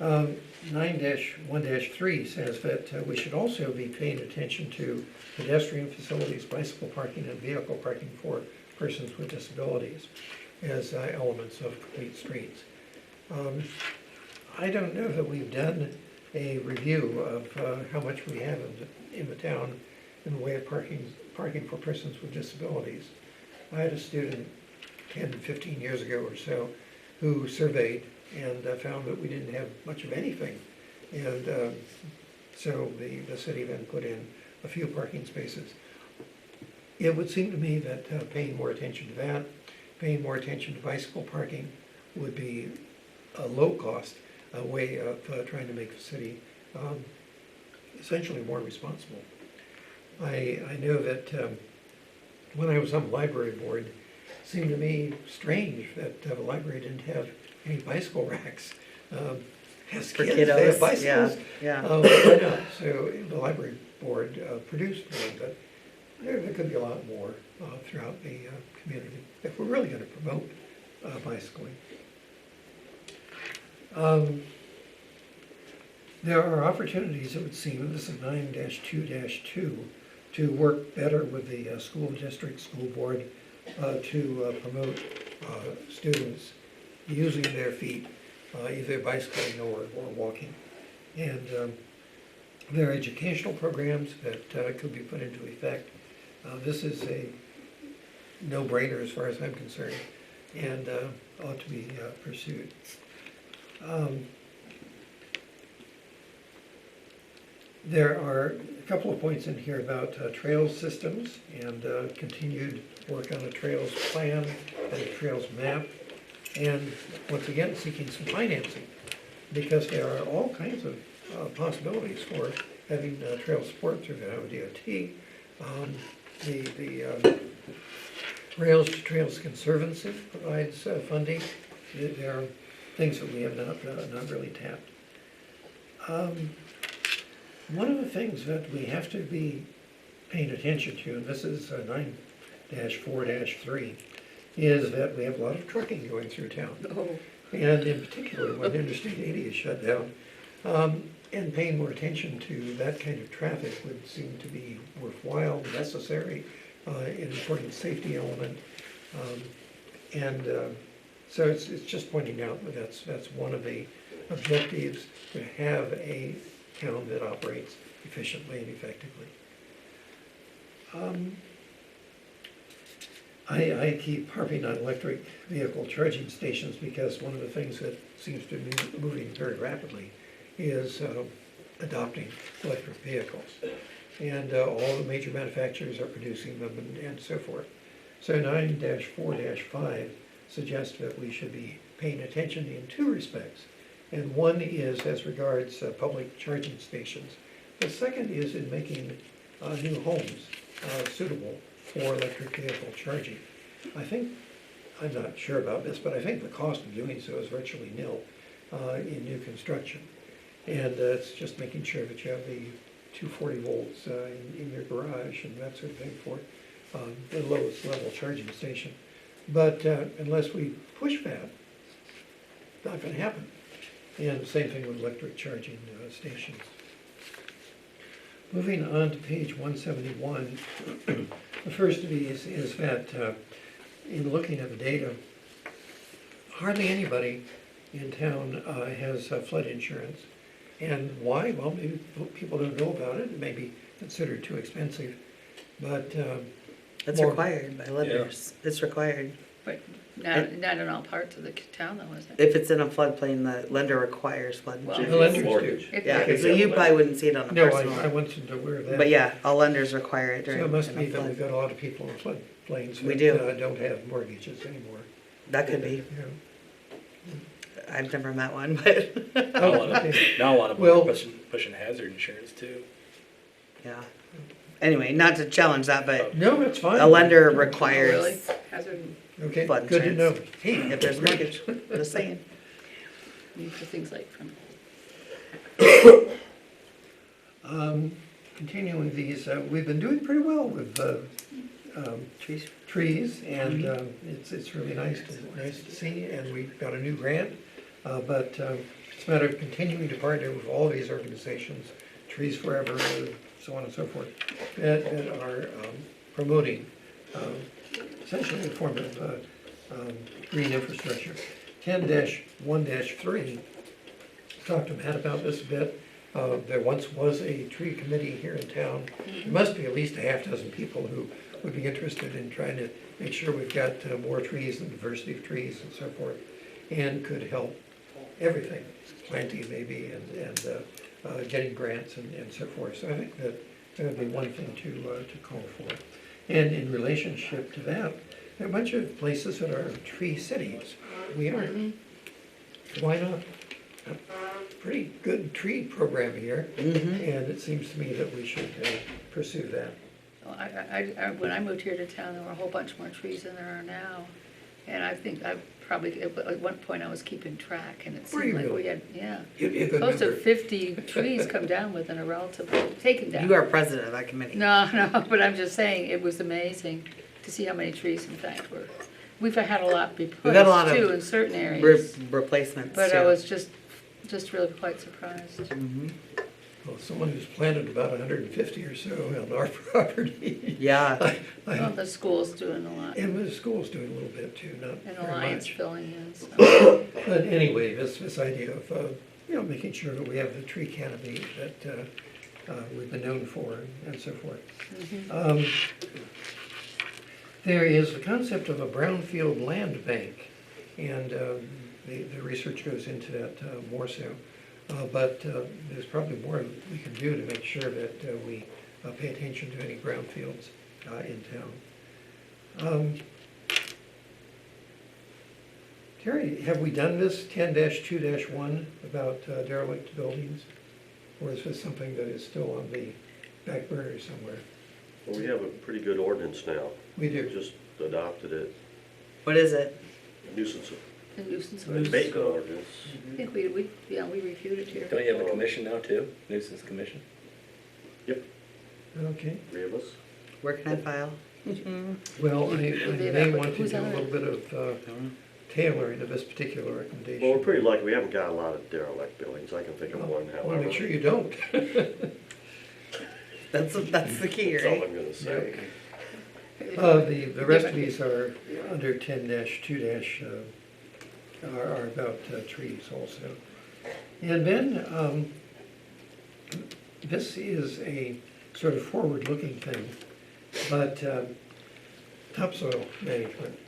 9-1-3 says that we should also be paying attention to pedestrian facilities, bicycle parking, and vehicle parking for persons with disabilities as elements of complete streets. I don't know that we've done a review of how much we have in the town in the way of parking for persons with disabilities. I had a student 10, 15 years ago or so who surveyed and found that we didn't have much of anything. And so the city then put in a few parking spaces. It would seem to me that paying more attention to that, paying more attention to bicycle parking would be a low-cost way of trying to make the city essentially more responsible. I know that when I was on the library board, it seemed to me strange that the library didn't have any bicycle racks. As For kids, they kiddos, have bicycles. yeah. Why not? So the library board produced one, but there could be a lot more throughout the community if we're really going to promote bicycling. There are opportunities, it would seem, and this is 9-2-2, to work better with the school district, school board, to promote students using their feet, either bicycling or walking. And there are educational programs that could be put into effect. This is a no-brainer as far as I'm concerned, and ought to be pursued. There are a couple of points in here about trails systems and continued work on a trails plan and a trails map. And once again, seeking some financing, because there are all kinds of possibilities for having trail support through the Iowa DOT. The Rails to Trails Conservancy provides funding. There are things that we have not really tapped. One of the things that we have to be paying attention to, and this is 9-4-3, is that we have a lot of trucking going through town. Oh, And in particular, when Interstate 80 is shut down, and paying more attention to that kind of traffic would seem to be worthwhile, necessary, an important safety element. So it's just pointing out that that's one of the objectives, to have a town that operates efficiently and effectively. I keep harping on electric vehicle charging stations because one of the things that seems to be moving very rapidly is adopting electric vehicles. And all the major manufacturers are producing them and so forth. So 9-4-5 suggests that we should be paying attention in two respects. And one is as regards public charging stations. The second is in making new homes suitable for electric vehicle charging. I'm not sure about this, but I think the cost of doing so is virtually nil in new construction. And it's just making sure that you have the 240 volts in your garage and that sort of thing for the lowest level charging station. But unless we push that, it's not going to happen. And the same thing with electric charging stations. Moving on to page 171, the first of these is that in looking at the data, hardly anybody in town has flood insurance. And why? Well, maybe people don't know about it. It may be considered too expensive, but It's more- required by lenders. It's required. but not in all parts of the town though, is it? If it's in a floodplain, the lender requires flood Well, insurance. the lenders do. Mortgage. If- Yeah, if- so you probably wouldn't see it on a No, personal. I wasn't aware of that. But yeah, all lenders require it during So it must in be a that we've flood. got a lot of people in floodplains We that do. don't have mortgages anymore. That could be. You know. I've never met one, but Now a lot of Okay. now a lot of Well- people are pushing hazard insurance too. yeah. anyway, not to challenge that, but No, that's fine. a lender Oh, really? requires Hazard Okay, flood good to know. insurance. If there's mortgage, just saying. for things like from, Continuing these, we've been doing pretty well with Trees. trees, and it's really nice to see, and we got a new grant. But it's a matter of continuing to partner with all these organizations, Trees Forever, so on and so forth, that are promoting essentially a form of green infrastructure. 10-1-3, talked to Matt about this a bit. There once was a tree committee here in town. There must be at least a half dozen people who would be interested in trying to make sure we've got more trees and diversity of trees and so forth, and could help everything, planting maybe, and getting grants and so forth. So I think that would be one thing to call for. And in relationship to that, there are a bunch of places that are tree cities. We aren't. Why not? A pretty good tree program here, and it seems to me that we should pursue that. well, when I moved here to town, there were a whole bunch more trees than there are now. And I think I probably, at one point I was keeping track and it Were seemed you like we really? had, yeah. You'd be a good Close to member. 50 trees come down within a relatively, taken down. You are president of that committee. No, no, but I'm just saying, it was amazing to see how many trees in fact were. We've had a lot We've had a lot replaced of too in certain areas. Replacements But too. I was just really quite surprised. Well, someone who's planted about 150 or so on our property. Yeah, Well, the school's doing a lot, And the school's doing a little bit too, not and very Alliance much. filling in, so. But anyway, this idea of, making sure that we have the tree canopy that we've been known for and so forth. There is the concept of a brownfield land bank, and the research goes into that more so. But there's probably more we can do to make sure that we pay attention to any brownfields in town. Terry, have we done this 10-2-1 about derelict buildings? Or is this something that is still on the back burner somewhere? Well, we have a pretty good ordinance now. We We do. just adopted it, what is it? nuisance The nuisance. abatement ordinance. I think we reviewed it here. Don't you have a commission now too? Nuisance commission? Okay. 3 of us. Where can I file? Well, I may want to Who's do a on it? little bit of tailoring of this particular recommendation. Well, we're pretty lucky, we haven't got a lot of derelict buildings, I can think of one, I however. want to make sure you don't. That's the key, That's all right? I'm gonna say. The rest of these are under 10-2- are about trees also. And then, this is a sort of forward-looking thing, but topsoil management,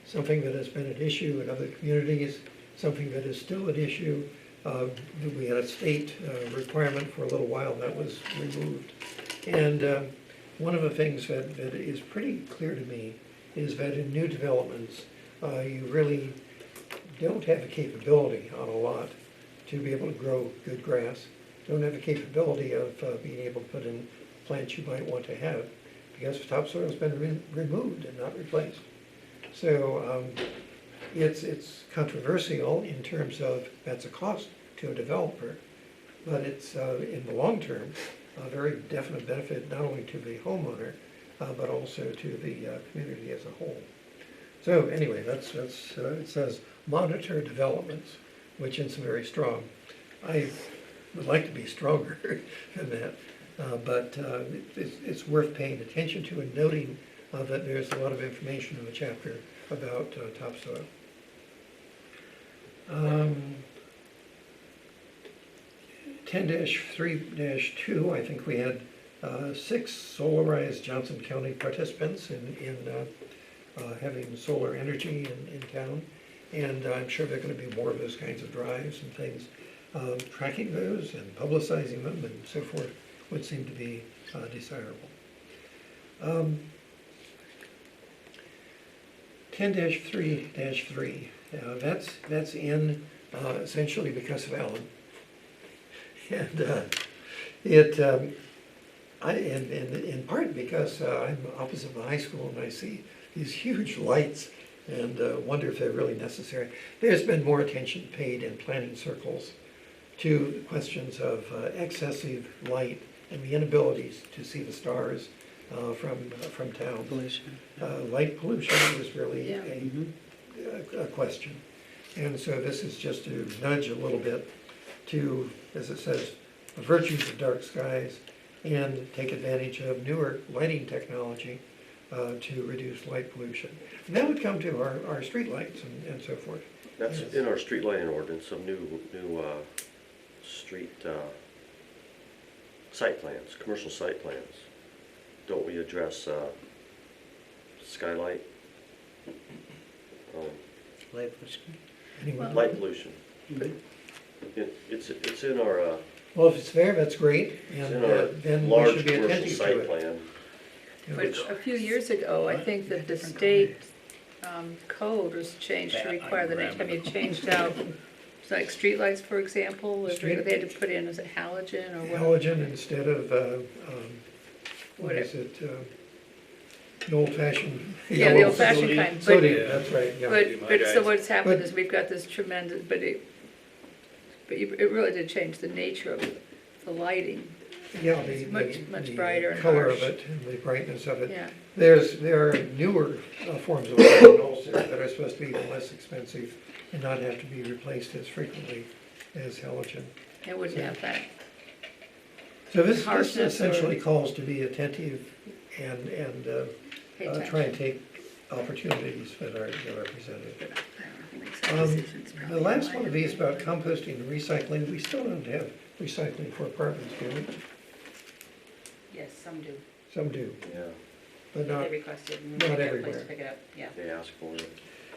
something that has been an issue in other communities, something that is still an issue. We had a state requirement for a little while that was removed. And one of the things that is pretty clear to me is that in new developments, you really don't have the capability on a lot to be able to grow good grass. Don't have the capability of being able to put in plants you might want to have because the topsoil has been removed and not replaced. So it's controversial in terms of that's a cost to a developer, but it's in the long term a very definite benefit not only to the homeowner but also to the community as a whole. So anyway, that's it says monitor developments, which is very strong. I would like to be stronger than that, but it's worth paying attention to and noting that there's a lot of information in the chapter about topsoil. 10-3-2, I think we had 6 solarized Johnson County participants in having solar energy in town. And I'm sure there are going to be more of those kinds of drives and things. Tracking those and publicizing them and so forth would seem to be desirable. 10-3-3, that's in essentially because of Alan. And in part because I'm opposite the high school and I see these huge lights and wonder if they're really necessary. There's been more attention paid in planning circles to questions of excessive light and the inabilities to see the stars from town. Pollution. Light pollution is really Yeah. a question. And so this is just to nudge a little bit to, as it says, the virtues of dark skies and take advantage of newer lighting technology to reduce light pollution. And that would come to our street lights and so forth. That's Yes. in our street lighting ordinance, some new street site plans, commercial site plans. Don't we address skylight? Light pollution. Anyway, Light pollution. It's in our, well, if it's there, that's great, it's and in our then we large should be commercial attentive to site it. plan. You know, But a few years ago, I think that the state code was changed to require that anytime you changed out, it's like streetlights, for example, if they had to put in, is it halogen or what? Halogen instead of, what is it, the old fashioned. Yeah, the old fashioned kind, but, Sodium, that's right, yeah. but so what's happened But- is we've got this tremendous, it really did change the nature of the lighting, Yeah, it's the much brighter and color harsh. of it and the brightness of it. yeah. There are newer forms of lighting also that are supposed to be even less expensive and not have to be replaced as frequently as halogen. It wouldn't have that. So this Harshness or- essentially calls to be attentive and Pay try attention. and take opportunities that are presented. Makes our decisions The probably last one wider. of these about composting and recycling, we still don't have recycling for apartments, do we? Yes, some do. Some do, Yeah, but They not. requested and not we got a place everywhere. to pick it up, yeah. they ask for it.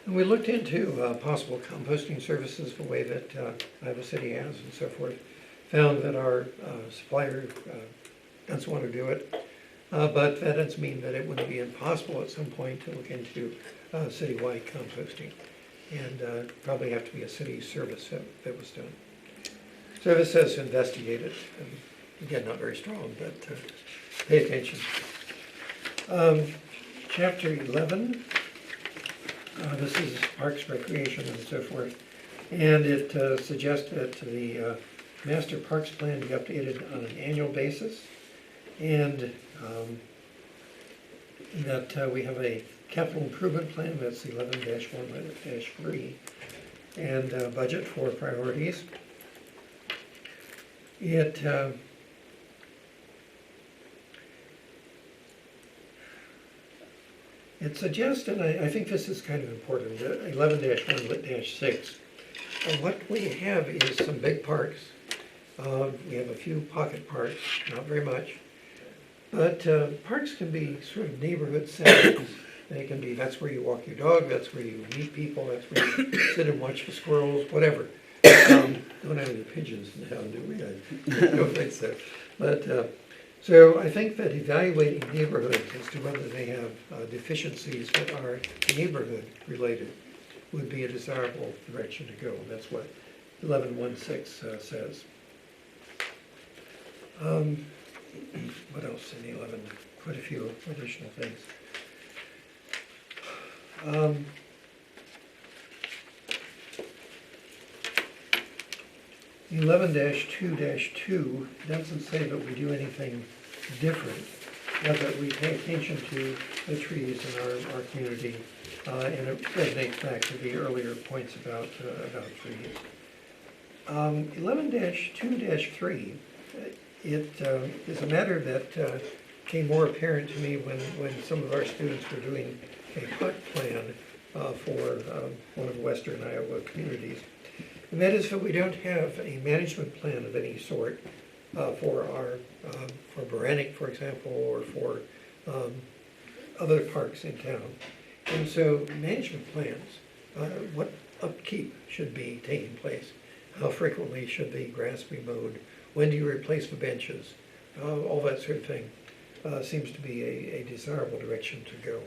And we looked into possible composting services the way that Iowa City has and so forth. Found that our supplier doesn't want to do it, but that doesn't mean that it wouldn't be impossible at some point to look into citywide composting. And probably have to be a city service that was done. So this says investigate it. And again, not very strong, but pay attention. Chapter 11. This is Parks, Recreation, and so forth. And it suggests that the master parks plan be updated on an annual basis. And that we have a capital improvement plan, that's 11-1-3, and budget for priorities. It suggests, and I think this is kind of important, 11-1-6. What we have is some big parks. We have a few pocket parks, not very much. But parks can be sort of neighborhood settings. They can be, that's where you walk your dog, that's where you meet people, that's where you sit and watch the squirrels, whatever. Don't have any pigeons now, do we? I don't think so. But, so I think that evaluating neighborhoods as to whether they have deficiencies that are neighborhood related would be a desirable direction to go. That's what 11-1-6 says. What else in the 11? Quite a few additional things. 11-2-2 doesn't say that we do anything different, but that we pay attention to the trees in our community, and it resonates back to the earlier points about trees. 11-2-3, it is a matter that became more apparent to me when some of our students were doing a park plan for one of the western Iowa communities. And that is that we don't have a management plan of any sort for Beranek, for example, or for other parks in town. And so management plans, what upkeep should be taking place? How frequently should the grass be mowed? When do you replace the benches? All that sort of thing seems to be a desirable direction to go.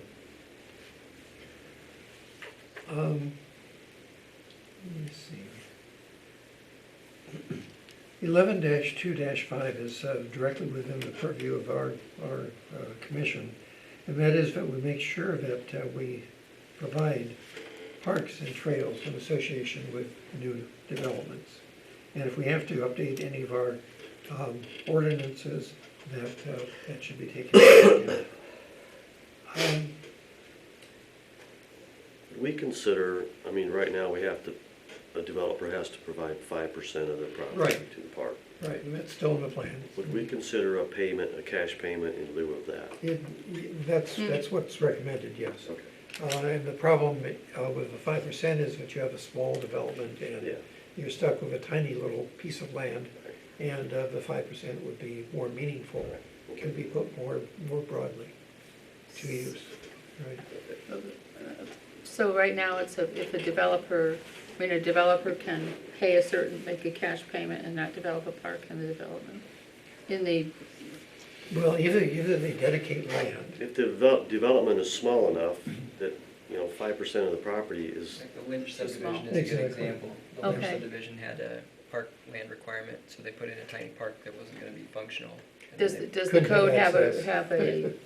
Let me see. 11-2-5 is directly within the purview of our commission, and that is that we make sure that we provide parks and trails in association with new developments. And if we have to update any of our ordinances, that should be taken into account. We consider, I mean, right now we have to, a developer has to provide 5% of their property Right. to the park. Right, and that's still in the plan. Would we consider a payment, a cash payment in lieu of that? That's what's recommended, yes. Okay. And the problem with the 5% is that you have a small development Yeah. and you're stuck with a tiny little piece of land, and the 5% would be more meaningful, can be put more broadly to use, right? So right now, it's if a developer can pay make a cash payment and not develop a park in the development, in the, Well, either they dedicate land, If the development is small enough that, 5% of the property is, Like the Lynch small. subdivision is a good Exactly. example. The Lynch Okay. subdivision had a park land requirement, so they put in a tiny park that wasn't gonna be functional. And does then they- the Couldn't have code have access. a a payment.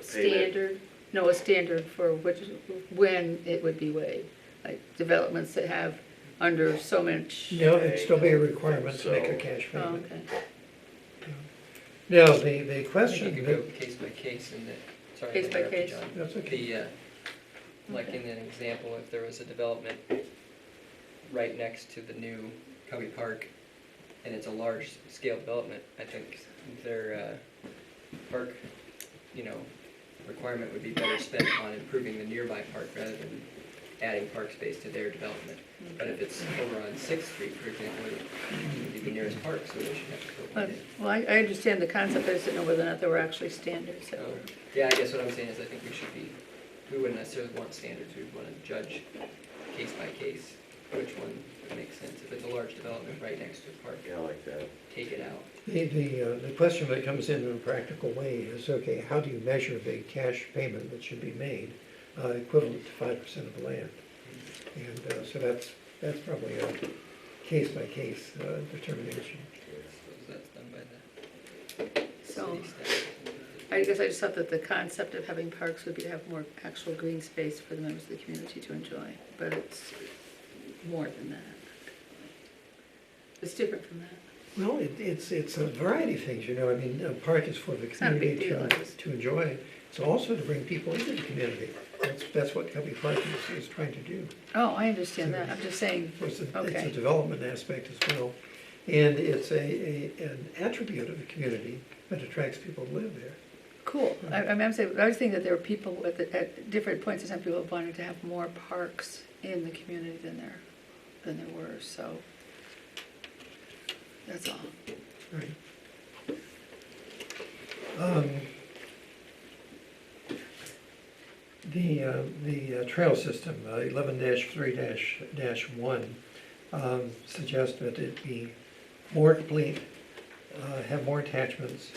standard? No, a standard for when it would be waived? Like developments that have under so much. no, it'd still be a requirement to make a So- cash Oh, payment. okay. Now, the I think you question, could go case by case in that, sorry. to Case by interrupt you, case? John. that's okay. Like in an example, if there was a development right next to the new Cubby Park, and it's a large scale development, I think their park, requirement would be better spent on improving the nearby park rather than adding park space to their development. But if it's over on Sixth Street, for example, it would be the nearest park, so they should have to go. But- Well, I understand the concept, I just didn't know whether or not there were actually standards that were. Yeah, I guess what I'm saying is I think we wouldn't necessarily want standards, we'd want to judge case by case which one would make sense. If it's a large development right next to a park, yeah, like that. take it out. The question that comes in a practical way is, okay, how do you measure the cash payment that should be made equivalent to 5% of the land? And so that's probably a case-by-case determination. So that's done by the So, city staff. I guess I just thought that the concept of having parks would be to have more actual green space for the members of the community to enjoy, but it's more than that. It's different from that. Well, it's a variety of things, I mean, a park is for the not a community big deal, I just- to enjoy. It's also to bring people into the community. That's what Cubby Park is trying to do. Oh, I understand that, I'm just saying, It's a okay. development aspect as well. And it's an attribute of the community that attracts people to live there. Cool. I'm saying, I was thinking that there were people at different points in time, people wanted to have more parks in the community than there were, so. That's all. Right. The trail system, 11-3-1, suggests that it be more complete, have more attachments,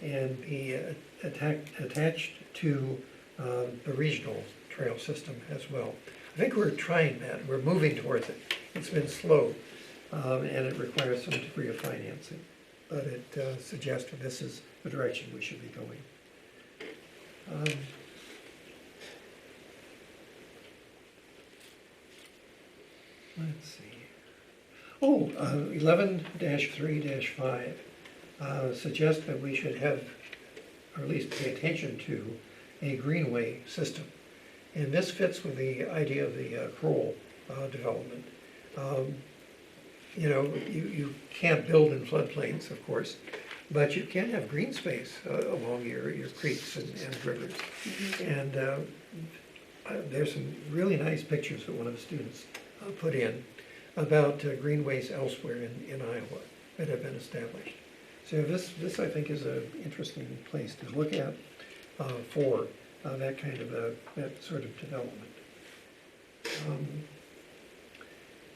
and be attached to the regional trail system as well. I think we're trying that, we're moving towards it. It's been slow, and it requires some degree of financing, but it suggests that this is the direction we should be going. Let's see. 11-3-5 suggests that we should have, or at least pay attention to, a greenway system. And this fits with the idea of the Kroll development. You can't build in floodplains, of course, but you can have green space along your creeks and rivers. And there's some really nice pictures that one of the students put in about greenways elsewhere in Iowa that have been established. So this I think is an interesting place to look at for that kind of that sort of development.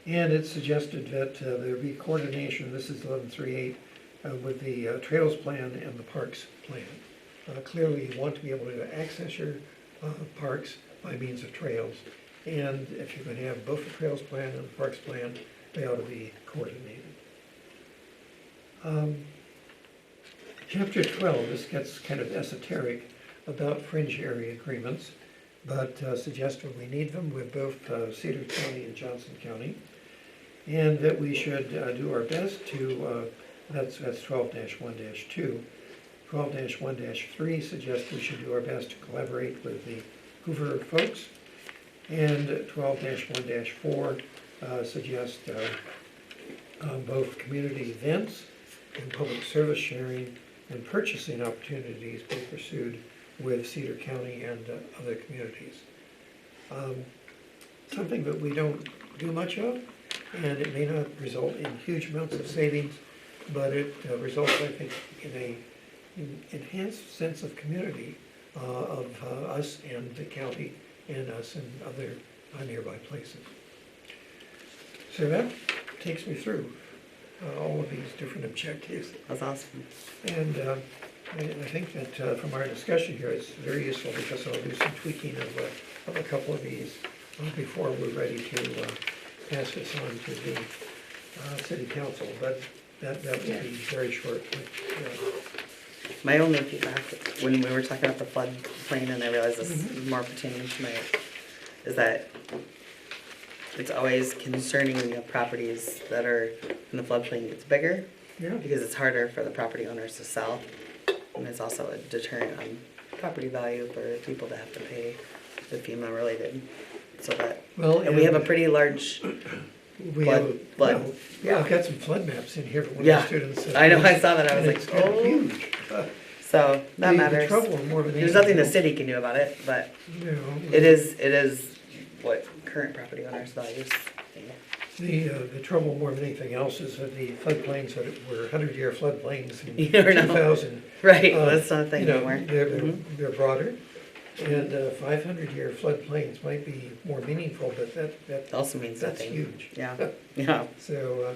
And it suggested that there be coordination, this is 11-3-8, with the trails plan and the parks plan. Clearly you want to be able to access your parks by means of trails. And if you're going to have both the trails plan and the parks plan, they ought to be coordinated. Chapter 12, this gets kind of esoteric about fringe area agreements, but suggested we need them with both Cedar County and Johnson County, and that we should do our best to, that's 12-1-2. 12-1-3 suggests we should do our best to collaborate with the Hoover folks, and 12-1-4 suggests both community events and public service sharing and purchasing opportunities be pursued with Cedar County and other communities. Something that we don't do much of, and it may not result in huge amounts of savings, but it results, I think, in an enhanced sense of community of us and the county and us and other nearby places. So that takes me through all of these different objectives. That's awesome. And I think that from our discussion here, it's very useful because I'll do some tweaking of a couple of these before we're ready to pass this on to the city council. But that will be very short. My only feedback, when we were talking about the floodplain, and I realize this is more pertaining to is that it's always concerning when you have properties that are in the floodplain gets bigger, Yeah. because it's harder for the property owners to sell. And it's also a deterrent on property value for people to have to pay the FEMA related. So that, Well, and we have a pretty large, we flood- have, flood. well, yeah, I've got some flood maps in here for one of Yeah. the students. I know, I saw that, I was And like, it's kind of oh, huge. so that The matters. trouble more than There's nothing the anything city can do about it, but else, it is what current property owners values. The trouble more than anything else is that the floodplains that were 100-year floodplains in You never know. 2000. Right, that's not a thing you know, anymore. Mhm. They're broader, and 500-year floodplains might be more meaningful, but It also means that's nothing. huge. Yeah, yeah. So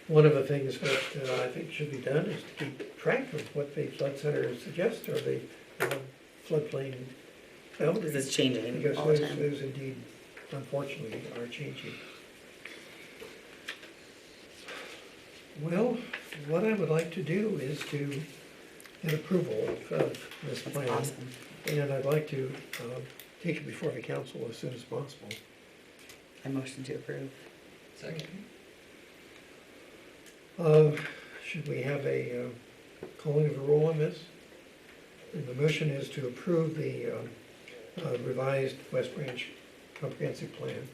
one of the things that I think should be done is to keep track of what the flood center suggests or the floodplain Because boundaries. it's changing Because all the time. those indeed, unfortunately, are changing. Well, what I would like to do is to get approval of this That's plan. awesome. And I'd like to take it before the council as soon as possible. I motion to approve. Second. Should we have a calling of a roll on this? And the motion is to approve the revised West Branch comprehensive plan.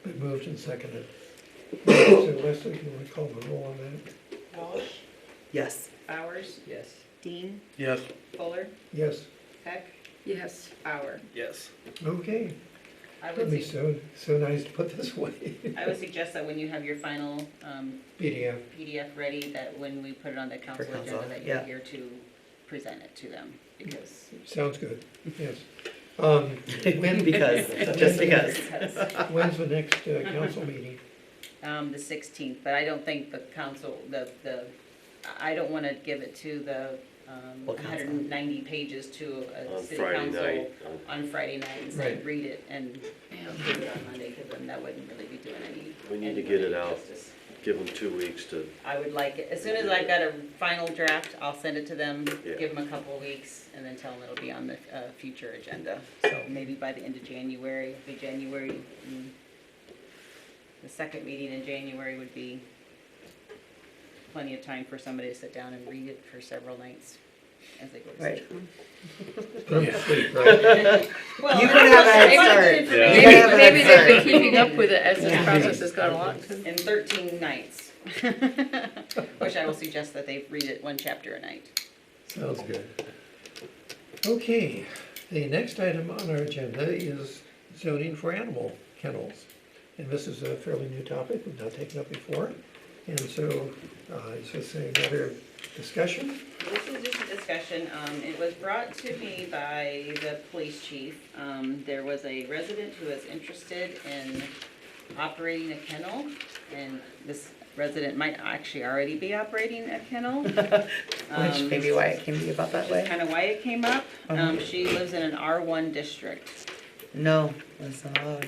Been moved and seconded. So Leslie, can we call the roll on that? Walsh, Yes. Bowers, Yes. Dean, Yes. Fuller, Yes. Peck, Yes. Bauer. Yes. Okay. I It'd would, be so nice to put this away. I would suggest that when you have your final PDF. PDF ready, that when we put it on the council council, agenda, that you're yeah. here to present it to them, because. Sounds good, yes. Because, just because. When's the next council meeting? The 16th, but I don't think the council, I don't want to give it to the What council? 190 pages to a On city Friday council night. on Friday night and say, Right. read it and Yeah. do it on Monday, because then that wouldn't really be doing any. We need to anybody get it out. justice. Give them 2 weeks to, I would like it, as soon as I've got a final draft, I'll send it to them, Yeah. give them a couple of weeks, and then tell them it'll be on the future agenda. So maybe by the end of January, the second meeting in January would be plenty of time for somebody to sit down and read it for several nights as they go to Right. sleep. Put 'em to sleep, right? Well, You can have a head I want start. good Yeah. information. You have a Maybe head they've been start. keeping up with it as this Yeah. process has gone along. too. In 13 nights. Which I will suggest that they read it one chapter a night. Sounds good. Okay, the next item on our agenda is zoning for animal kennels. And this is a fairly new topic, we've not taken up before. And so, is this another discussion? This is just a discussion. It was brought to me by the police chief. There was a resident who was interested in operating a kennel, and this resident might actually already be operating a kennel. Which may be why it came to you about that way. Kind of why it came up. She lives in an R1 district. No, that's not allowed.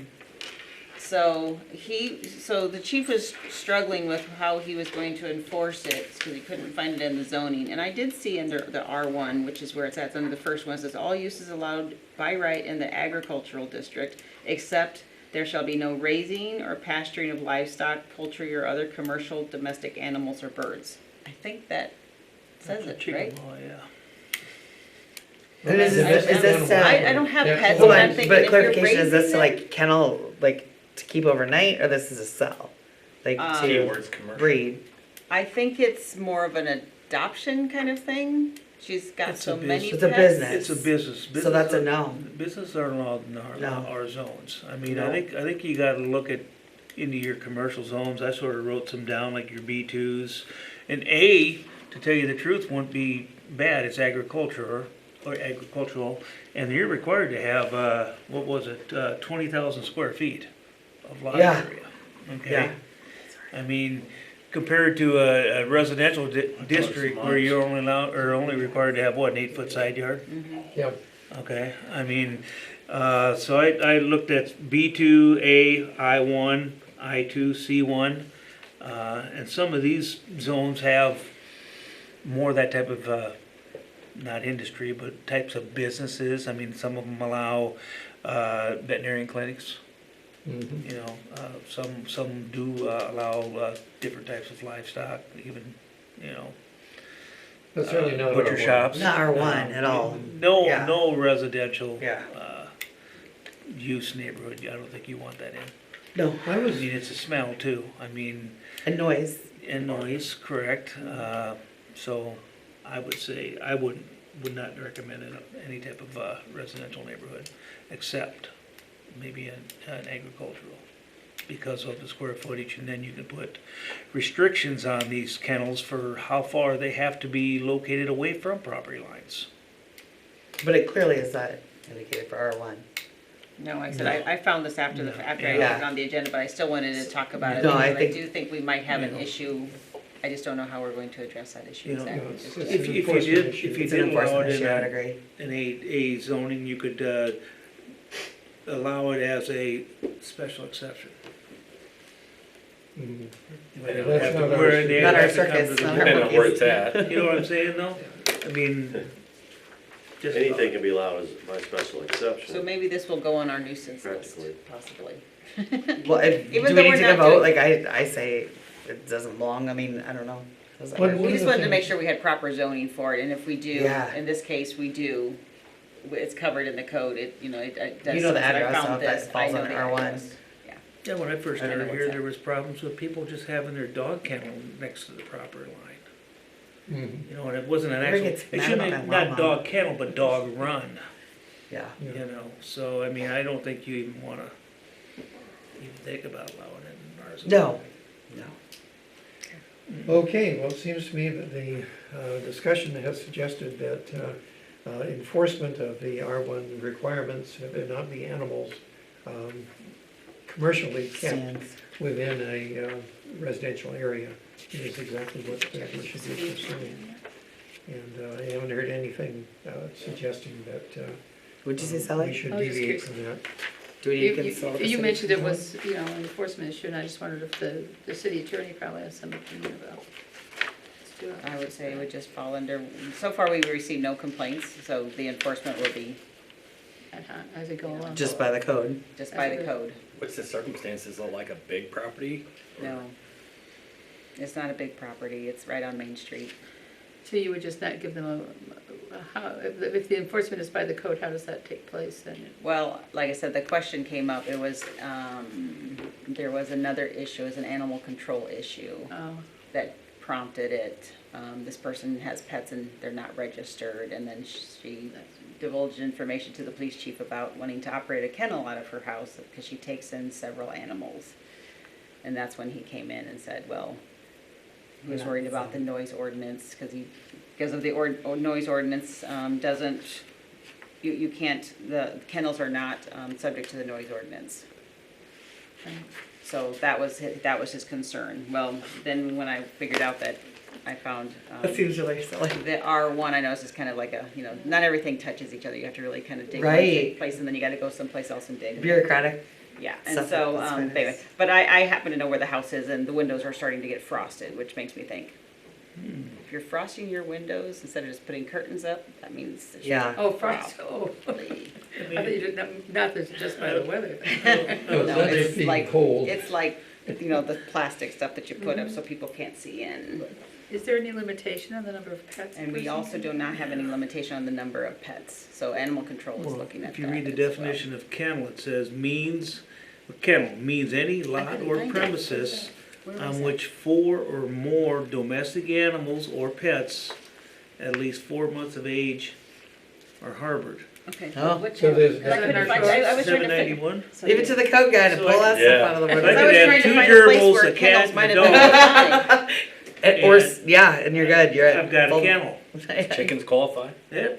so so the chief was struggling with how he was going to enforce it, because he couldn't find it in the zoning. And I did see under the R1, which is where it's at, under the first one, it says, all uses allowed by right in the agricultural district, except there shall be no raising or pasturing of livestock, poultry, or other commercial domestic animals or birds. I think that says it, right? And is this, I don't have Yeah. pets, hold but I'm on, thinking but if you're clarification, is this raising to it- like kennel, like to keep overnight, or this is a sell? Like to Keywords commercial. breed? I think it's more of an adoption kind of thing. She's got It's so a many It's a pets. business. It's a business. So that's a Business no. Business aren't allowed in No. our zones. I mean, No. I think you gotta look at, into your commercial zones. I sort of wrote some down, like your B2s. And A, to tell you the truth, wouldn't be bad. It's agriculture or agricultural. And you're required to have, what was it, 20,000 square feet of lot Yeah. area. Okay? Yeah. I mean, compared to a residential district where you're only allowed, or only required to have what, an 8-foot side yard? Yeah, Okay, I mean, so I looked at B2, I1, I2, C1, and some of these zones have more of that type of, not industry, but types of businesses. I mean, some of them allow veterinarian clinics. mhm. You know, some do allow different types of livestock, even, you know, But certainly not butcher R1. shops. Not R1 at all. No, Yeah. no residential Yeah. use neighborhood. I don't think you want that in. No. I I was, mean, it's a smell too. I mean, And noise. and noise, correct. So I would say I would not recommend it in any type of residential neighborhood, except maybe an agricultural, because of the square footage. And then you can put restrictions on these kennels for how far they have to be located away from property lines. But it clearly is not indicated for R1. No, I said, I found this after after I Yeah. looked on the agenda, but I still wanted to talk about it. No, I because think- do think we might have an Yeah. issue. I just don't know how we're going to address that issue You know, exactly. it's- Just- it's If an you enforcement did, issue. if you It's an did allow enforcement it issue, in I would a agree. in a zoning, you could allow it as a special exception. Mhm. You Yeah, don't that's have to- not our where circus. they Not our have to come circus, to the not our board. Depending on where it's at. You know what I'm saying, though? I mean, just. Anything can be allowed as by special So exception, maybe this will go on our nuisance list, Practically. possibly. Well, if, do Even we though need we're to not give a vote? doing- Like, I say it doesn't belong. I mean, I don't know. Does that What- work? what- We just the wanted to make things- sure we had proper zoning for it, and if we do, Yeah. in this case, we do, it's covered in the code, it does. You know the say, I address found of that this, falls I know under the R1. address. Yeah. Yeah, when I first I don't know started what's here, that. there was problems with people just having their dog kennel next to the property line. Mhm. You know, and it wasn't an Everybody actual, gets it mad shouldn't about have, that not llama. dog kennel, but dog run, Yeah. Yeah. you know? So, I mean, I don't think you even wanna even think about allowing it in ours. No. No. Okay, well, it seems to me that the discussion has suggested that enforcement of the R1 requirements, if it not be animals, commercially kept Stands. within a residential area is exactly what we should be pursuing. And I haven't heard anything suggesting that Would you say, we Sally? should I was just deviate curious. from that. Do we need to You consult the you city mentioned it council? was, you know, an enforcement issue, and I just wondered if the city attorney probably has some opinion about. Let's do it. I would say it would just fall under, so far we've received no complaints, so the enforcement will be As it go along. Just by the code. just by the code. What's the circumstances of like a big property? No. It's not a big property, it's right on Main Street. So you would just not give them if the enforcement is by the code, how does that take place then? Well, like I said, the question came up, it was, there was another issue, it was an animal control issue Oh, that prompted it. This person has pets and they're not registered, and then she divulged information to the police chief about wanting to operate a kennel out of her house because she takes in several animals. And that's when he came in and said, well, he was worried about the noise ordinance because of the noise ordinance doesn't, you can't, the kennels are not subject to the noise ordinance. So that was his concern. Well, then when I figured out that I found That's usually silly. the R1, I know is kind of like a, not everything touches each other. You have to really kind of dig in Right. one place, and then you got to go someplace else and dig. Bureaucratic. Yeah, and Stuff so, that's fine. anyway, but I happen to know where the house is and the windows are starting to get frosted, which makes me think, if you're frosting your windows instead of just putting curtains up, that means there's. Yeah. Oh, frost, oh. probably- I thought you didn't, not that it's just by the weather. No, it's No, not it's just being like, cold. it's like, you know, the plastic stuff that you put up so people can't see in. Is there any limitation on the number of pets? And we per also do season? not have any limitation on the number of pets, so animal control is Well, looking at that if you read the as well. definition of kennel, it says kennel means any lot couldn't or find it. premises Where was on it? which 4 or more domestic animals or pets at least 4 months of age are harbored. Okay. Oh. What So there's- channel? I couldn't find- I was trying to figure. 791? Leave it to the code guy to So pull I- that stuff out of the I window. I could was add trying to 2 find a place gerbils, where a cat, kennels and might a have been dog. fine. Or, yeah, and you're good, you're at. I've got a full- kennel. Chickens qualify? Yeah.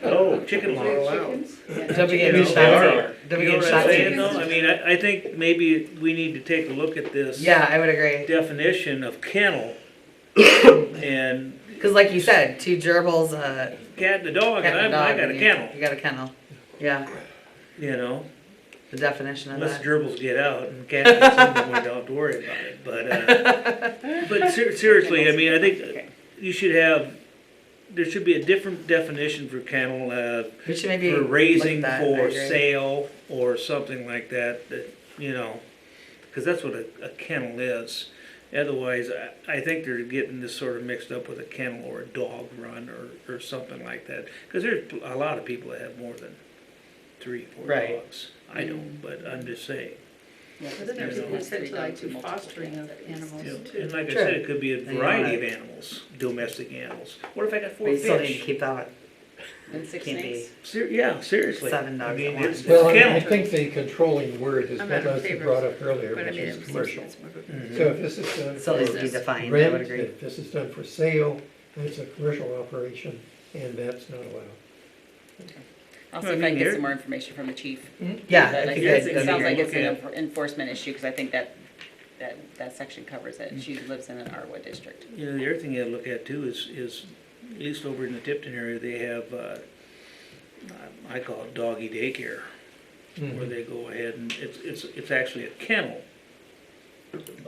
Oh, chicken law. Chickens? Yeah. Don't be You getting know, shot. they are. Don't be You know getting what shot. I'm saying, chickens. though? I mean, I think maybe we need to take a look at this Yeah, I would agree. definition of kennel and Cause like you said, 2 gerbils, cat and a dog, cat and and a I dog. got a and kennel, You got a kennel. Yeah, you know? the definition of Unless that. gerbils get out and cats get some, we don't have to worry about it, but seriously, I mean, I think Okay. you should have, there should be a different definition for kennel, We should maybe. for look raising at that, I for agree. sale or something like that, that, you know, cause that's what a kennel is. Otherwise, I think they're getting this sort of mixed up with a kennel or a dog run or something like that. Cause there's a lot of people that have more than 3, 4 Right. dogs. I don't, but I'm just saying. Yeah, But then there's You know. people said to like do fostering of animals You know, too. and like I Sure. said, it could be a And you variety wanna- of animals, domestic animals. What if I got 4 But you still need to fish? keep that. And 6 Can't be. snakes? Yeah, seriously. 7 dogs I mean, at once. it's Well, I kennel. think the controlling word is I'm what not in Leslie favor, brought up earlier, But I which mean, is it commercial. seems more. Mhm. So if this is done Still needs for to be defined, I rent, would agree. if this is done for sale, that's a commercial operation, and that's not allowed. I'll see I if I mean, can get here- some more information from the chief. Yeah, But that'd I be think good. it That'd sounds be like great. it's an enforcement issue, because I think that section covers it. She lives in an Arwood district. You know, the other thing you gotta look at too is, at least over in the Tipton area, they have, I call it doggy daycare, where they go ahead and it's actually a kennel.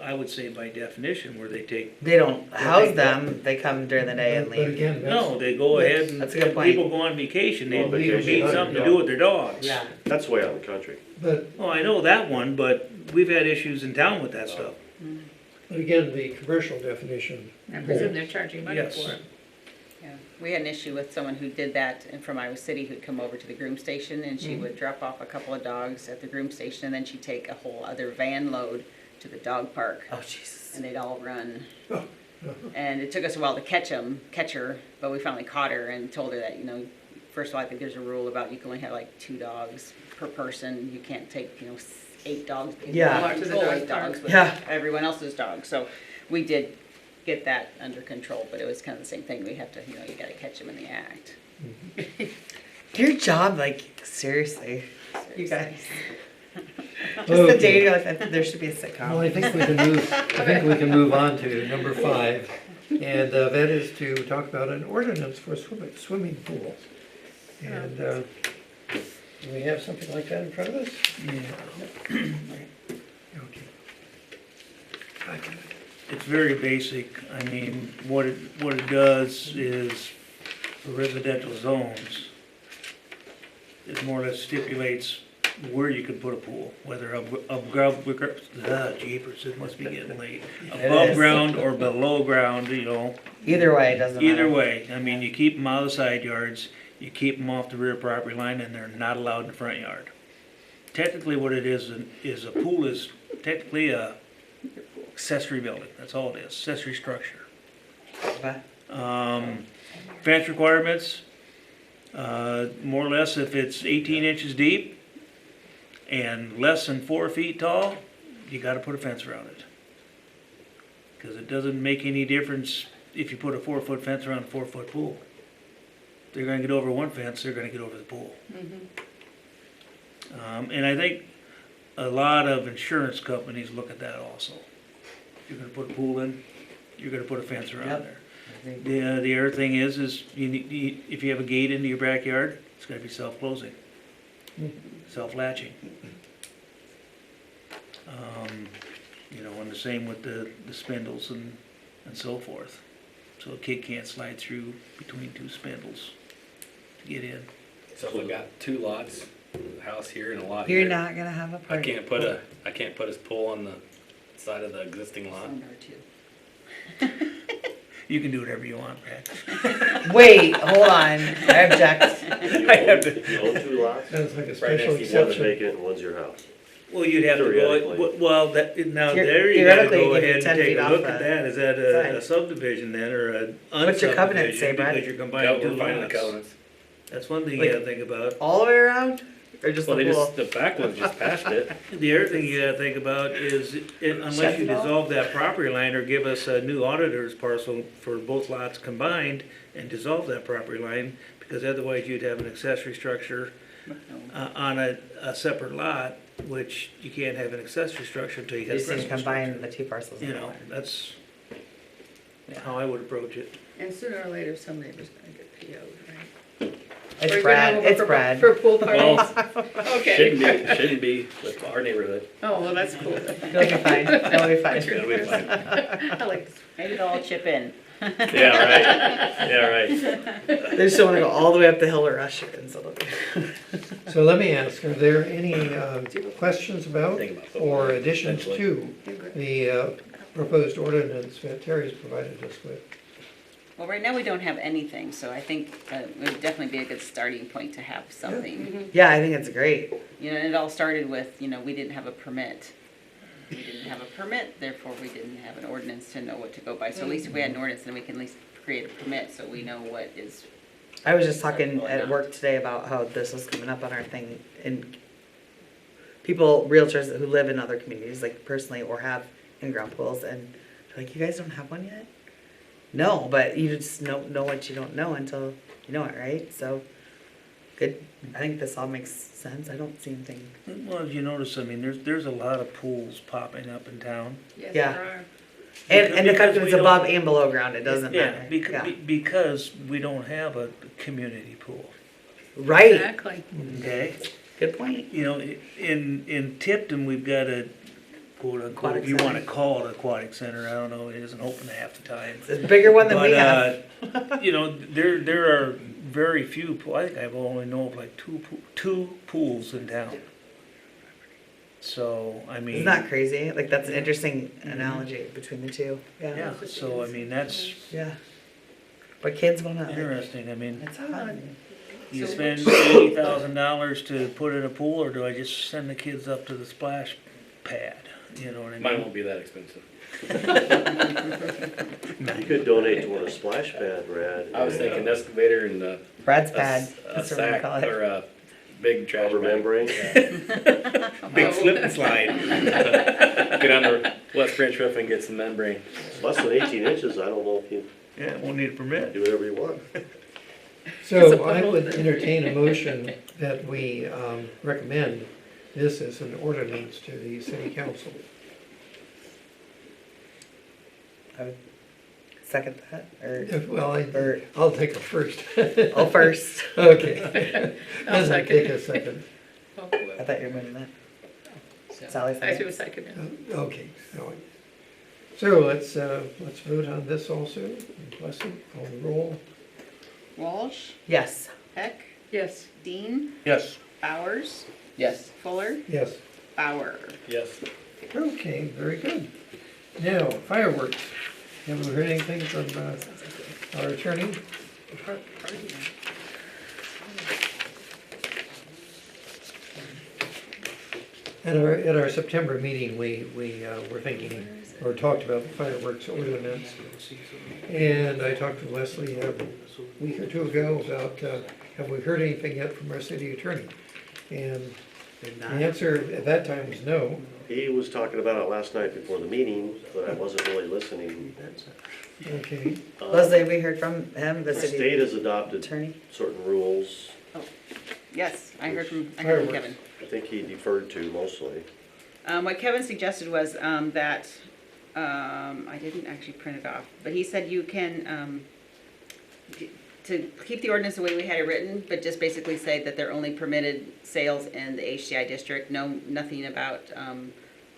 I would say by definition, where they take, They don't house them, they come during the day and But leave. again, no, they go ahead and That's a good point. people go on vacation, they Go on vacation, need not something to your do dog. with their dogs. Yeah. That's way out in the country. but Oh, I know that one, but we've had issues in town with that stuff. again, the commercial definition. I presume they're charging money Yes. for it. Yeah, we had an issue with someone who did that and from Iowa City who'd come over to the groom station and she would drop off a couple of dogs at the groom station and then she'd take a whole other van load to the dog park Oh, Jesus. and they'd all run. Oh. And it took us a while to catch her, but we finally caught her and told her that, you know, first of all, I think there's a rule about you can only have like 2 dogs per person. You can't take, 8 dogs. You Yeah. can't To the control dog 8 park. dogs with Yeah. everyone else's dogs. So we did get that under control, but it was kind of the same thing. We have to, you gotta catch them in the act. Your job, like, seriously. You Seriously. guys. Just the Okay. day, there should be a Well, I sitcom. think we can move on to number 5, and that is to talk about an ordinance for swimming pools. And do we have something like that in front of us? Yeah. Okay. I got it. It's very basic. I mean, what it does is for residential zones, it more or less stipulates where you can put a pool, whether jeepers, it must be getting late. Above is. ground or below ground, Either way, it doesn't matter. either way. I mean, you keep them out of the side yards, you keep them off the rear property line, and they're not allowed in the front yard. Technically, what it is a pool is technically a accessory building, that's all it is, accessory structure. Okay. Fence requirements, more or less if it's 18 inches deep and less than 4 feet tall, you gotta put a fence around it. Cause it doesn't make any difference if you put a 4-foot fence around a 4-foot pool. They're gonna get over one fence, they're gonna get over the pool. And I think a lot of insurance companies look at that also. You're gonna put a pool in, you're gonna put a fence around Yep. there. The other thing is if you have a gate into your backyard, it's gotta be self-closing, self-latching. You know, and the same with the spindles and so forth. So a kid can't slide through between two spindles to get in. So if we got 2 lots, a house here and a lot here. You're not gonna have a I party. can't put his pool on the side of the existing lot. Number 2. You can do whatever you want, Brad. Wait, hold on, I object. You I have own 2 lots, Sounds like a Right special next to one's exception. vacant and one's your house. Well, you'd have to go, Theoretically. well, now there you gotta Theoretically, go you give ahead you and 10 take feet a off look the at that. Is that a side. subdivision then, or a What's your covenant say, unsubdivision? Brad? Because you're combining two We're finding the lots. covenants. That's one thing Like- you gotta think about. All the way around, or just Well, the they pool? just, the back ones just passed it. The other thing you gotta think about is, unless Shut you it off? dissolve that property line or give us a new auditor's parcel for both lots combined and dissolve that property line, because otherwise you'd have an accessory structure on a separate lot, which you can't have an accessory structure until you You have a just need to principal combine structure. the 2 parcels. You into know, one. that's how I would approach it. And sooner or later, some neighbor's gonna get PO'd, right? Or It's you're gonna Brad, have 'em it's for- Brad. For pool Well, parties? Okay. shouldn't be with our neighborhood. Oh, well, that's cool. It'll be fine, it'll be fine. It'll be fine. I like this. Maybe they'll all chip in. Yeah, right. Yeah, right. They just don't wanna go all the way up the hill to rush it, and so it'll be. So let me ask, are there any questions about Think about or football, additions eventually. to the proposed ordinance that Terry's provided us with? Well, right now we don't have anything, so I think it would definitely be a good starting point to have something. Yeah, I think it's great. You know, and it all started with, you know, we didn't have a permit. We didn't have a permit, therefore we didn't have an ordinance to know what to go by. So at least if we had an ordinance, then we can at least create a permit so we know what is. I was just talking at work today about how this was coming up on our thing, and people, realtors who live in other communities, like personally, or have in-ground pools, and they're like, you guys don't have one yet? No, but you just know what you don't know until you know it, right? So, good, I think this all makes sense, I don't see anything. Well, as you notice, I mean, there's a lot of pools popping up in town. Yes, Yeah. there are. And the fact that Because it's we above don't- and below ground, it doesn't Yeah, matter. because we don't have a community pool, Right, Exactly. okay? good point. You know, in Tipton, we've got a quote unquote, Aquatic if you wanna center. call it aquatic center, I don't know, it isn't open half the time. It's a bigger one than we But, have. you know, there are very few, I think I've only known of like two pools in town. So, I mean. Isn't that crazy? Like, that's an interesting analogy between the two. Yeah, so I mean, that's Yeah. But kids wanna, interesting, I mean, it's hot. you spend $80,000 to put in a pool, or do I just send the kids up to the splash pad? You know what I mean? Mine won't be that expensive. You could donate to a splash pad, Brad. I was thinking excavator and Brad's a, pad, a that's what we sack call it. or a big trash Rubber bag. membrane. Yeah. Big slip and slide. Get on the West Branch roof and get some membrane. Less than 18 inches, I don't know if you Yeah, won't need a permit. do whatever you want. So I would entertain a motion that we recommend this as an ordinance to the city council. I would second that, or, Well, or, I'll take it first. oh, first. Okay. I'll Doesn't second. take a second. I thought you were moving that. Sally I do a second. second. Okay, so let's vote on this also. Leslie, call the roll. Walsh, Yes. Heck, Yes. Dean, Yes. Bowers, Yes. Fuller, Yes. Bauer. Yes. Okay, very good. Now, fireworks. Have we heard anything from our attorney? At our September meeting, we were thinking, or talked about the fireworks ordinance. And I talked to Leslie a week or two ago about, have we heard anything yet from our city attorney? And Did the not. answer at that time was no. He was talking about it last night before the meeting, but I wasn't really listening. Okay, Leslie, we heard from him, the The city state has adopted attorney. certain rules. Yes, I heard from Fireworks. Kevin. I think he deferred to mostly. What Kevin suggested was that, I didn't actually print it off, but he said you can, to keep the ordinance the way we had it written, but just basically say that they're only permitted sales in the HCI district, nothing about